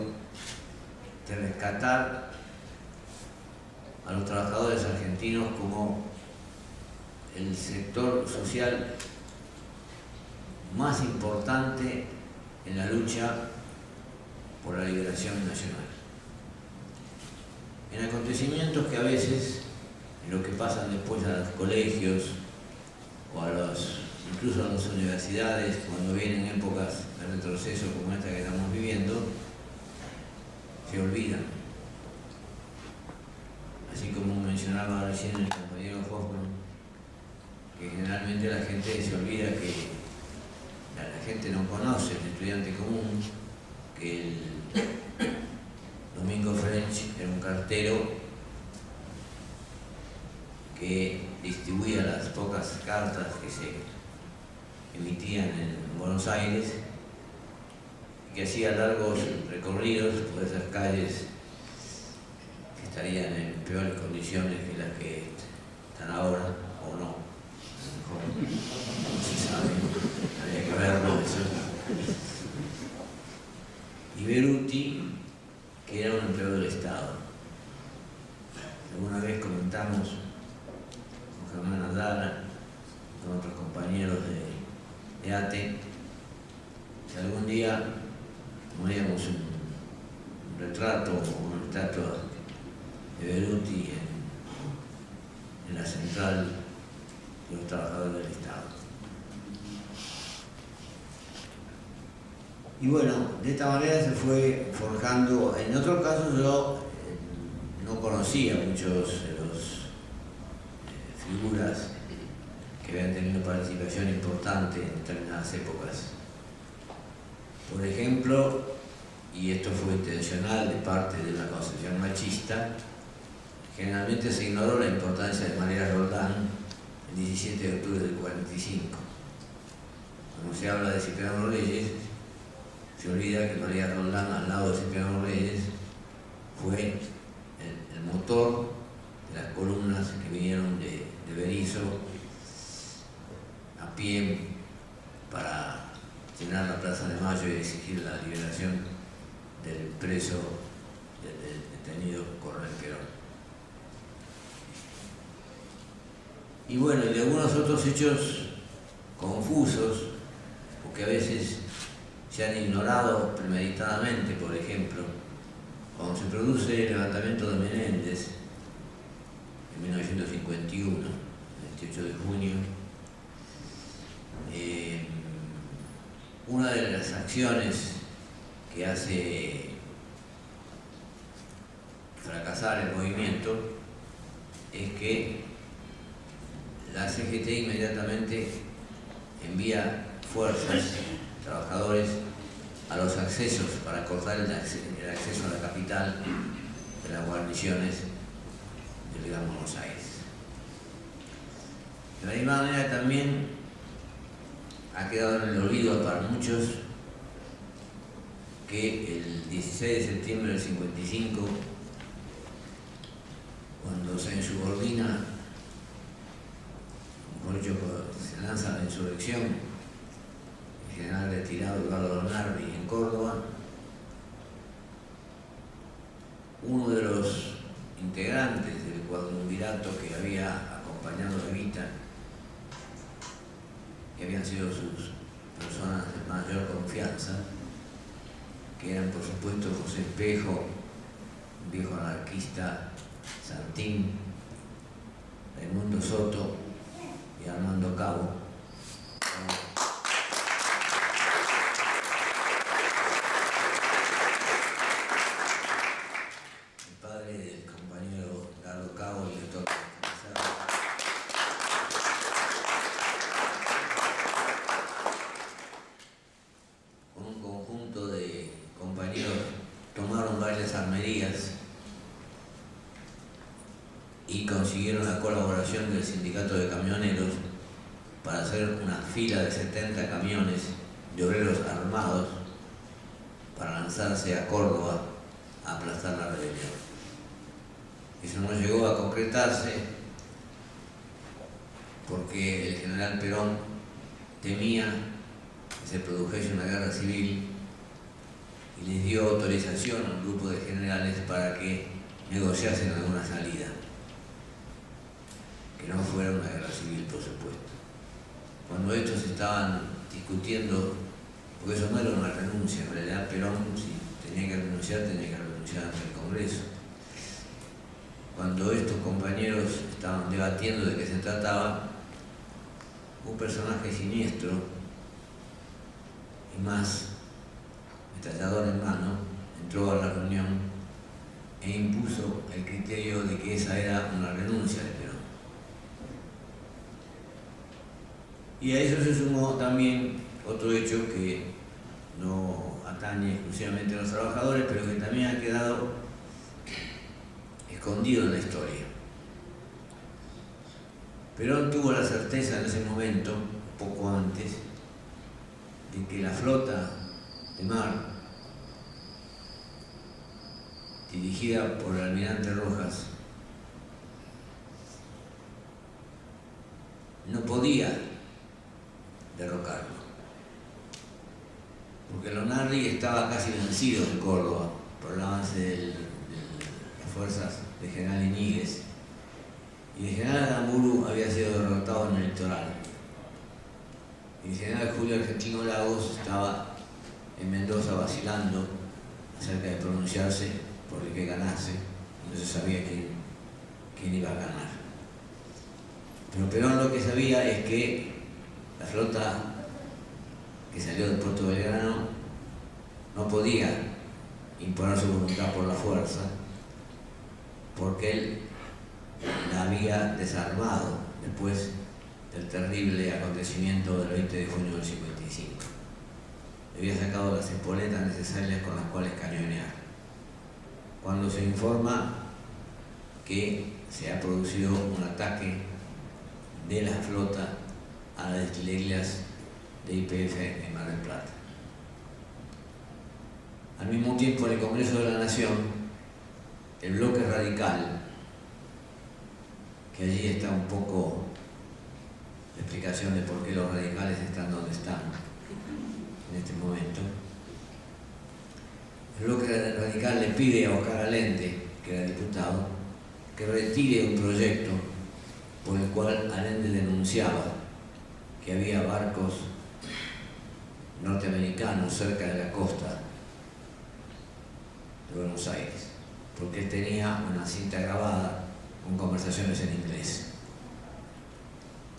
de rescatar a los trabajadores argentinos como el sector social más importante en la lucha por la liberación nacional. En acontecimientos que a veces, en lo que pasan después a los colegios o incluso a las universidades, cuando vienen épocas de retroceso como esta que estamos viviendo, se olvidan. Así como mencionaba recién el compañero Hoffman, que generalmente la gente se olvida que la gente no conoce, el estudiante común, que el Domingo French era un cartero que distribuía las pocas cartas que se emitían en Buenos Aires, que hacía largos recorridos por esas calles que estarían en peores condiciones que las que están ahora, o no, a lo mejor no se sabe, habría que verlo eso. Y Beruti, que era un empleado del Estado. Alguna vez comentamos con Germán Aldara, con otros compañeros de ATE, que algún día haríamos un retrato o una estatua de Beruti en la central de los trabajadores del Estado. Y bueno, de esta manera se fue forjando. En otro caso yo no conocía muchos de los figuras que habían tenido participación importante en determinadas épocas. Por ejemplo, y esto fue intencional de parte de una concepción machista, generalmente se ignoró la importancia de María Roldán el 17 de octubre del 45. Cuando se habla de Cipriano Reyes, se olvida que María Roldán, al lado de Cipriano Reyes, fue el motor de las columnas que vinieron de Berisso a a pie para llenar la Plaza de Mayo y exigir la liberación del preso, del detenido Coronel Perón. Y bueno, y de algunos otros hechos confusos, porque a veces se han ignorado premeditadamente. Por ejemplo, cuando se produce el levantamiento de Menéndez en 1951, el 28 de junio, una de las acciones que hace fracasar el movimiento es que la CGT inmediatamente envía fuerzas, trabajadores, a los accesos para cortar el acceso a la capital de las guarniciones del Gran Buenos Aires. De la misma manera también ha quedado en el olvido para muchos que el 16 de septiembre del 55, cuando se insubordina, mejor dicho, se lanza la insurrección, el general retirado Eduardo Lonardi en Córdoba, uno de los integrantes del cuadrumvirato que había acompañado a Evita, que habían sido sus personas de mayor confianza, que eran por supuesto José Espejo, un viejo anarquista, Santín, Raimundo Soto y Armando Cabo. El padre del compañero Dardo Cabo, el director con un conjunto de compañeros tomaron varias armerías y consiguieron la colaboración del sindicato de camioneros para hacer una fila de 70 camiones de obreros armados para lanzarse a Córdoba a aplastar la rebelión. Eso no llegó a concretarse porque el general Perón temía que se produjese una guerra civil y les dio autorización a un grupo de generales para que negociasen alguna salida, que no fuera una guerra civil, por supuesto. Cuando estos estaban discutiendo, porque eso no era una renuncia, en realidad Perón, si tenía que renunciar ante el Congreso. Cuando estos compañeros estaban debatiendo de qué se trataba, un personaje siniestro y más estallador en mano entró a la reunión e impuso el criterio de que esa era una renuncia de Perón. Y a eso se sumó también otro hecho que no atañe exclusivamente a los trabajadores, pero que también ha quedado escondido en la historia. Perón tuvo la certeza en ese momento, poco antes, de que la flota de mar, dirigida por el almirante Rojas, no podía derrocarlo, porque Lonardi estaba casi vencido en Córdoba por el avance de las fuerzas de general Iñiguez, y el general Aramburu había sido derrotado en el litoral. Y el general Julio Argentino Lagos estaba en Mendoza vacilando acerca de pronunciarse por el que ganase, no se sabía quién iba a ganar. Pero Perón lo que sabía es que la flota que salió del puerto de Belgrano no podía imponer su voluntad por la fuerza, porque él la había desarmado después del terrible acontecimiento del 20 de junio del 55. Le había sacado las espoletas necesarias con las cuales cañonear. Cuando se informa que se ha producido un ataque de la flota a las islas de YPF en Mar del Plata. Al mismo tiempo, en el Congreso de la Nación, el bloque radical, que allí está un poco la explicación de por qué los radicales están donde están en este momento. El bloque radical le pide a Oscar Allende, que era diputado, que retire un proyecto por el cual Allende denunciaba que había barcos norteamericanos cerca de la costa de Buenos Aires, porque él tenía una cinta grabada con conversaciones en inglés,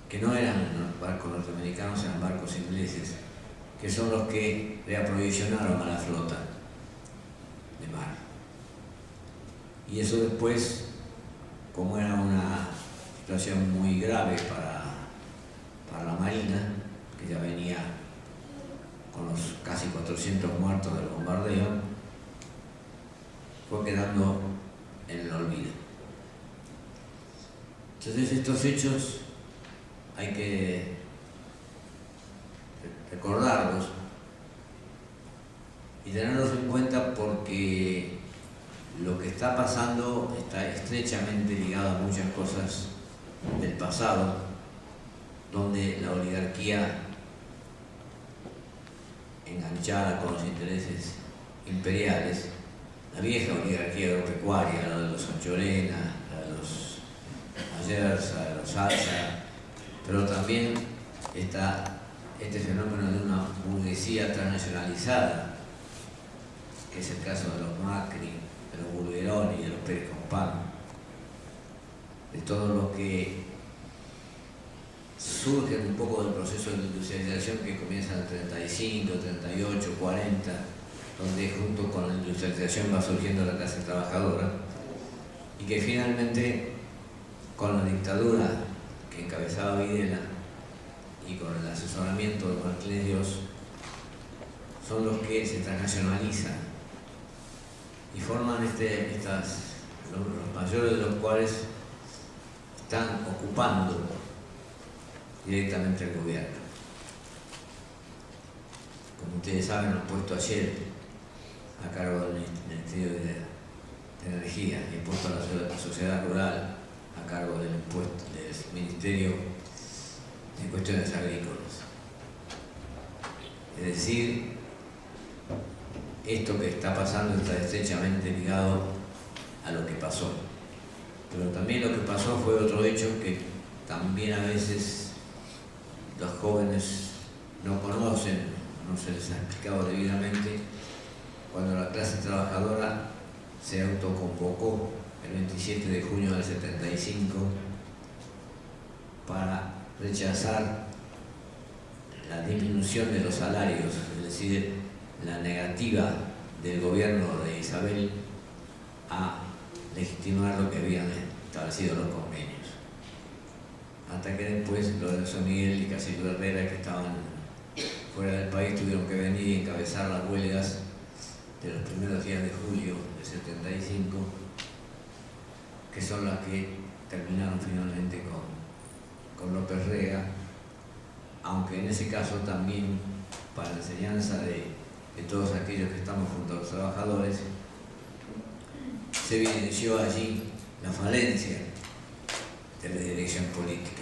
que no eran barcos norteamericanos, eran barcos ingleses, que son los que le aprovisionaron a la flota de mar. Y eso después, como era una situación muy grave para la Marina, que ya venía con los casi 400 muertos del bombardeo, fue quedando en el olvido. Entonces estos hechos hay que recordarlos y tenerlos en cuenta, porque lo que está pasando está estrechamente ligado a muchas cosas del pasado, donde la oligarquía, enganchada con los intereses imperiales, la vieja oligarquía agropecuaria, la de los Anchorena, la de los Ayerza, de los Alza, pero también está este fenómeno de una burguesía transnacionalizada, que es el caso de los Macri, de los Bulgeroni y de los Pérez Compán, de todo lo que surge un poco del proceso de industrialización que comienza en el 35, 38, 40, donde junto con la industrialización va surgiendo la clase trabajadora, y que finalmente, con la dictadura que encabezaba Videla y con el asesoramiento de Martín de Dios, son los que se transnacionalizan y forman los mayores de los cuales están ocupando directamente el gobierno. Como ustedes saben, han puesto ayer a cargo del Ministerio de Energía y puesto a la sociedad rural a cargo del Ministerio de Cuestiones Agrícolas. Es decir, esto que está pasando está estrechamente ligado a lo que pasó. Pero también lo que pasó fue otro hecho que también a veces los jóvenes no conocen, no se les ha explicado debidamente, cuando la clase trabajadora se autoconvocó el 27 de junio del 75 para rechazar la disminución de los salarios, es decir, la negativa del gobierno de Isabel a legitimar lo que habían establecido los convenios. Hasta que después Lorenzo Miguel y Casildo Herrera, que estaban fuera del país, tuvieron que venir y encabezar las huelgas de los primeros días de julio del 75, que son las que terminaron finalmente con López Rega, aunque en ese caso también, para la enseñanza de todos aquellos que estamos junto a los trabajadores, se evidenció allí la falencia de la dirección política.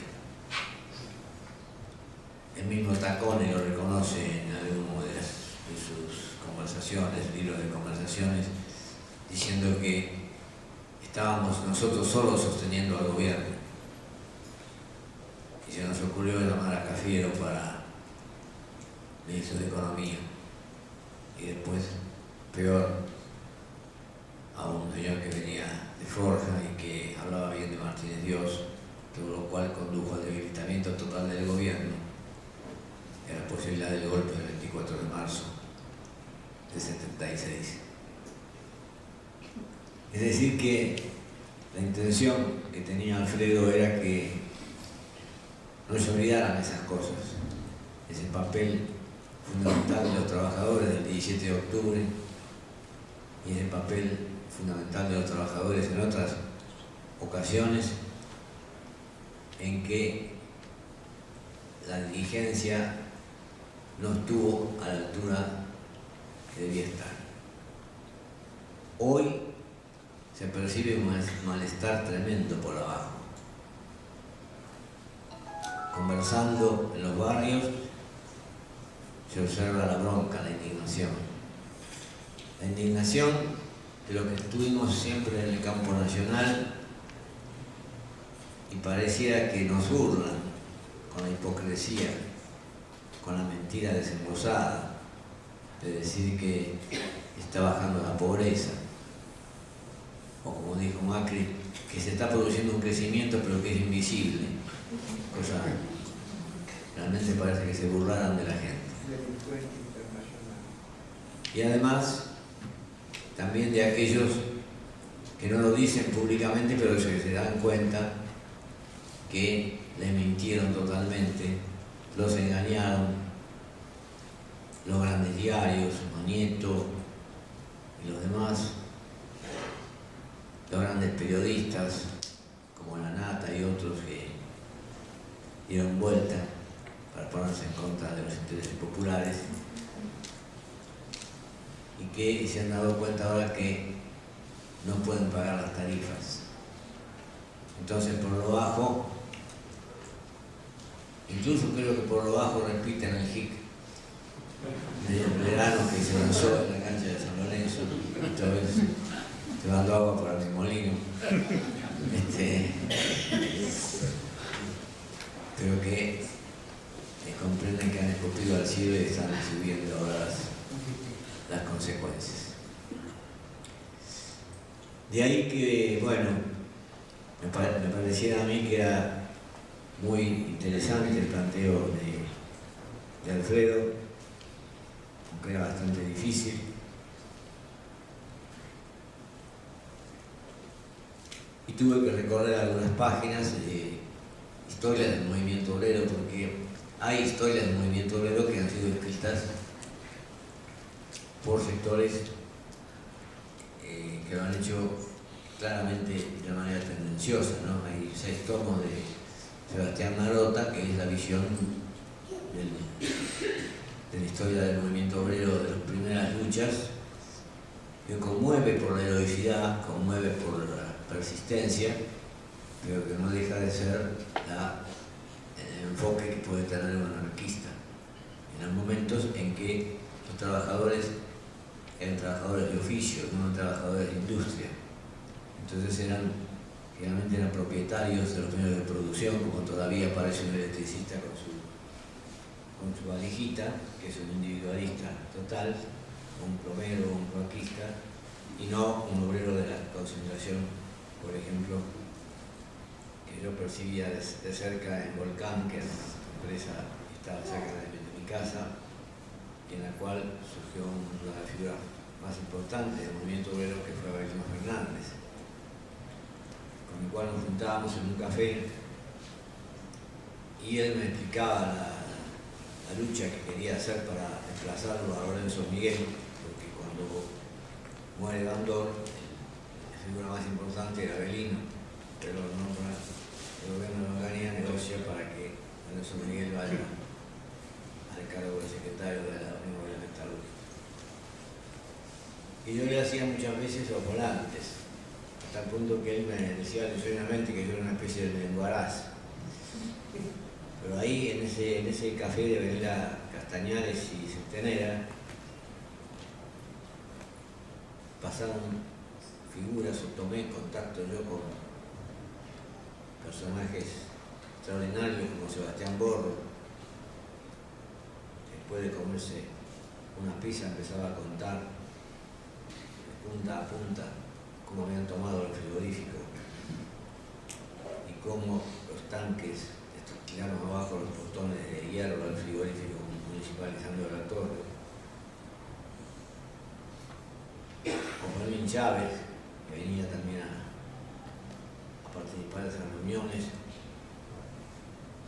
El mismo Taccone lo reconoce en alguno de sus conversaciones, libros de conversaciones, diciendo que estábamos nosotros solos sosteniendo al gobierno. Y se nos ocurrió llamar a Cafiero para ministro de Economía. Y después, peor, a un señor que venía de Forja y que hablaba bien de Martínez Dios, todo lo cual condujo al debilitamiento total del gobierno y a la posibilidad del golpe del 24 de marzo del 76. Es decir que la intención que tenía Alfredo era que no se olvidaran esas cosas, ese papel fundamental de los trabajadores del 17 de octubre y ese papel fundamental de los trabajadores en otras ocasiones en que la dirigencia no estuvo a la altura que debía estar. Hoy se percibe un malestar tremendo por abajo. conversando en los barrios, se observa la bronca, la indignación. La indignación de lo que estuvimos siempre en el campo nacional y pareciera que nos burlan con la hipocresía, con la mentira desembosada de decir que está bajando la pobreza, o como dijo Macri, que se está produciendo un crecimiento pero que es invisible, cosa realmente parece que se burlaran de la gente. Y además también de aquellos que no lo dicen públicamente pero se dan cuenta que les mintieron totalmente, los engañaron, los grandes diarios, Manieto y los demás, los grandes periodistas como La Nata y otros que dieron vuelta para ponerse en contra de los intereses populares y que se han dado cuenta ahora que no pueden pagar las tarifas. Entonces por lo bajo, incluso creo que por lo bajo repiten el HIC del verano que se lanzó en la cancha de San Lorenzo, otra vez llevando agua para mi molino. Creo que comprenden que han escupido al cielo y están recibiendo ahora las consecuencias. De ahí que, bueno, me pareciera a mí que era muy interesante el planteo de Alfredo, aunque era bastante difícil. Y tuve que recorrer algunas páginas de historias del movimiento obrero, porque hay historias del movimiento obrero que han sido escritas por sectores que lo han hecho claramente de manera tendenciosa, ¿no? Hay 6 tomos de Sebastián Narota, que es la visión de la historia del movimiento obrero de las primeras luchas, que conmueve por la heroicidad, conmueve por la persistencia, pero que no deja de ser el enfoque que puede tener un anarquista en los momentos en que los trabajadores eran trabajadores de oficio, no trabajadores de industria. Entonces generalmente eran propietarios de los medios de producción, como todavía aparece un electricista con su valijita, que es un individualista total, un plomero, un cloaquista, y no un obrero de la concentración, por ejemplo, que yo percibía de cerca en Volcán, que es una empresa que estaba cerca de mi casa, y en la cual surgió una de las figuras más importantes del movimiento obrero, que fue Abelino Fernández, con el cual nos juntábamos en un café y él me explicaba la lucha que quería hacer para desplazarlo a Lorenzo Miguel, porque cuando muere Bandor, la figura más importante era Abelino, pero el gobierno de Onganía negocia para que Lorenzo Miguel vaya al cargo de secretario de la Unión Obrera Metalúrgica. Y yo le hacía muchas veces los volantes, hasta el punto que él me decía alucinadamente que yo era una especie de lenguaraz. Pero ahí, en ese café de Avenida Castañares y Centenera, pasaron figuras o tomé contacto yo con personajes extraordinarios como Sebastián Borro. Después de comerse una pizza empezaba a contar de punta a punta cómo habían tomado el frigorífico y cómo los tanques tiraron abajo los portones de hierro del frigorífico municipal Lisandro de la Torre. O Fermín Chávez, que venía también a participar de esas reuniones,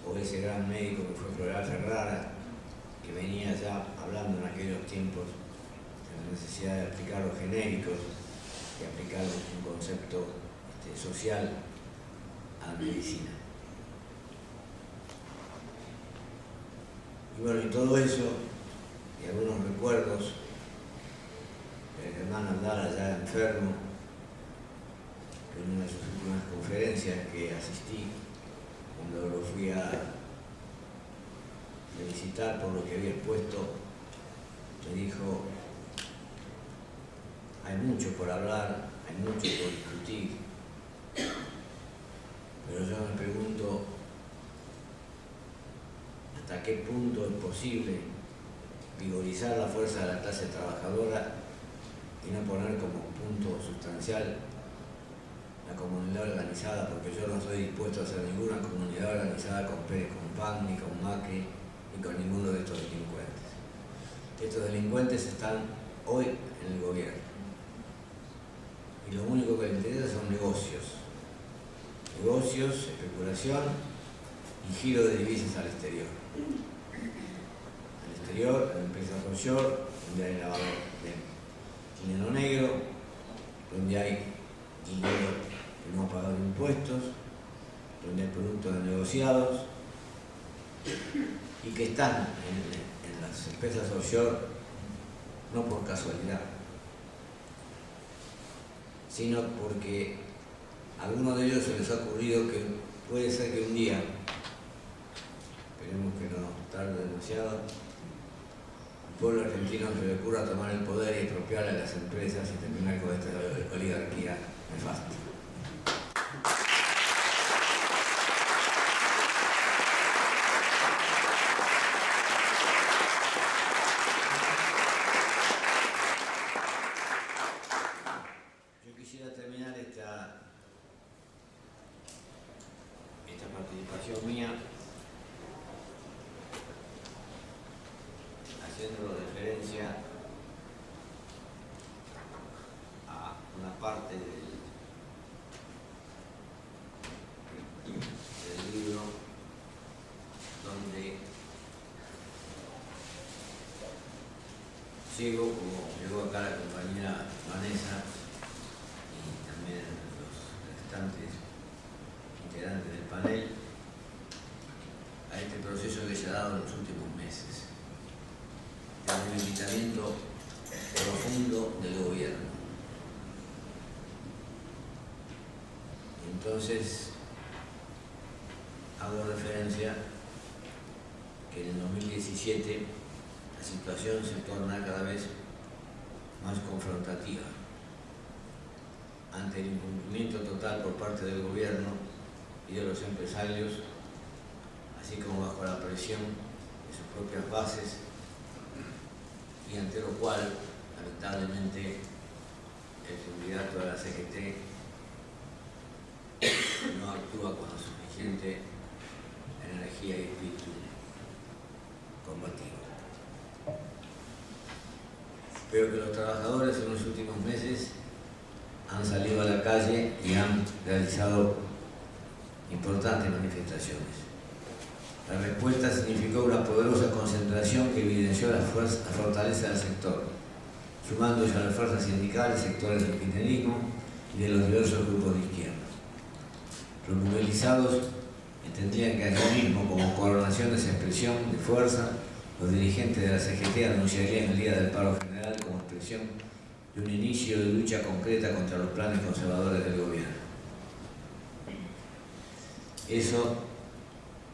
o ese gran médico que fue Floral Ferrara, que venía ya hablando en aquellos tiempos de la necesidad de aplicar los genéricos y aplicar un concepto social a la medicina. Y bueno, y todo eso, y algunos recuerdos de Germán Aldara ya enfermo, en una de sus últimas conferencias que asistí, cuando lo fui a felicitar por lo que había expuesto, me dijo, hay mucho por hablar, hay mucho por discutir, pero yo me pregunto hasta qué punto es posible vigorizar la fuerza de la clase trabajadora y no poner como punto sustancial la comunidad organizada, porque yo no estoy dispuesto a hacer ninguna comunidad organizada con Pérez Compán, ni con Macri, ni con ninguno de estos delincuentes. Estos delincuentes están hoy en el gobierno y lo único que les interesa son negocios, especulación y giro de divisas al exterior. Al exterior, en empresas offshore, donde hay lavado de dinero negro, donde hay dinero que no ha pagado impuestos, donde hay productos negociados y que están en las empresas offshore no por casualidad, sino porque a algunos de ellos se les ha ocurrido que puede ser que un día, esperemos que no tarde demasiado, el pueblo argentino se le ocurra tomar el poder y expropiarle a las empresas y terminar con esta oligarquía nefasta. Yo quisiera terminar esta participación mía haciendo referencia a una parte del libro donde llego, como llegó acá la compañera Vanessa y también los restantes integrantes del panel, a este proceso que se ha dado en los últimos meses de debilitamiento profundo del gobierno. Entonces, hago referencia que en el 2017 la situación se torna cada vez más confrontativa ante el incumplimiento total por parte del gobierno y de los empresarios, así como bajo la presión de sus propias bases, y ante lo cual, lamentablemente, el candidato de la CGT no actúa con la suficiente energía y espíritu combativo. Espero que los trabajadores en los últimos meses han salido a la calle y han realizado importantes manifestaciones. La respuesta significó una poderosa concentración que evidenció la fortaleza del sector, sumándose a las fuerzas sindicales, sectores del kirchnerismo y de los diversos grupos de izquierda. Los movilizados entendían que allí mismo, como coronación de esa expresión de fuerza, los dirigentes de la CGT anunciarían el Día del Paro General como expresión de un inicio de lucha concreta contra los planes conservadores del gobierno. Eso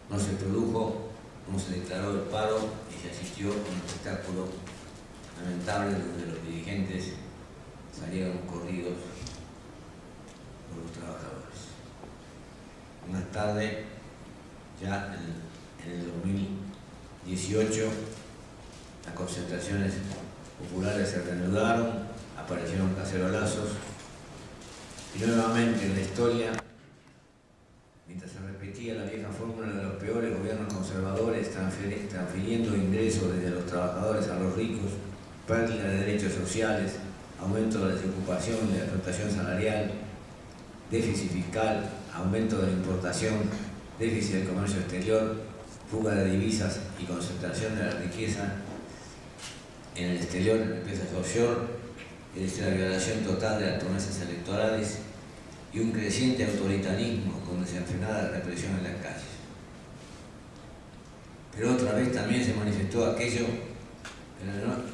no se produjo, no se declaró el paro y se asistió a un espectáculo lamentable donde los dirigentes salieron corridos por los trabajadores. Más tarde, ya en el 2018, las concentraciones populares se reanudaron, aparecieron cacerolazos y nuevamente en la historia, mientras se repetía la vieja fórmula de los peores gobiernos conservadores transfiriendo ingresos desde los trabajadores a los ricos, pérdida de derechos sociales, aumento de la desocupación y de la explotación salarial, déficit fiscal, aumento de la importación, déficit del comercio exterior, fuga de divisas y concentración de la riqueza en el exterior, en empresas offshore, es la violación total de las promesas electorales y un creciente autoritarismo con desenfrenada represión en las calles. Pero otra vez también se manifestó aquello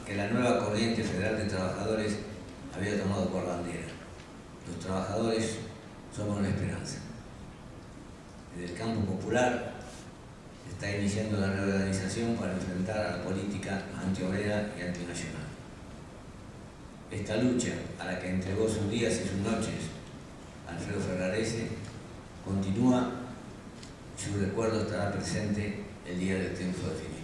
que la nueva corriente federal de trabajadores había tomado por bandera. Los trabajadores somos la esperanza. Desde el campo popular está iniciando la reorganización para enfrentar a la política antiobrera y antinacional. Esta lucha, a la que entregó sus días y sus noches Alfredo Ferrarese, continúa y su recuerdo estará presente el día del triunfo definido.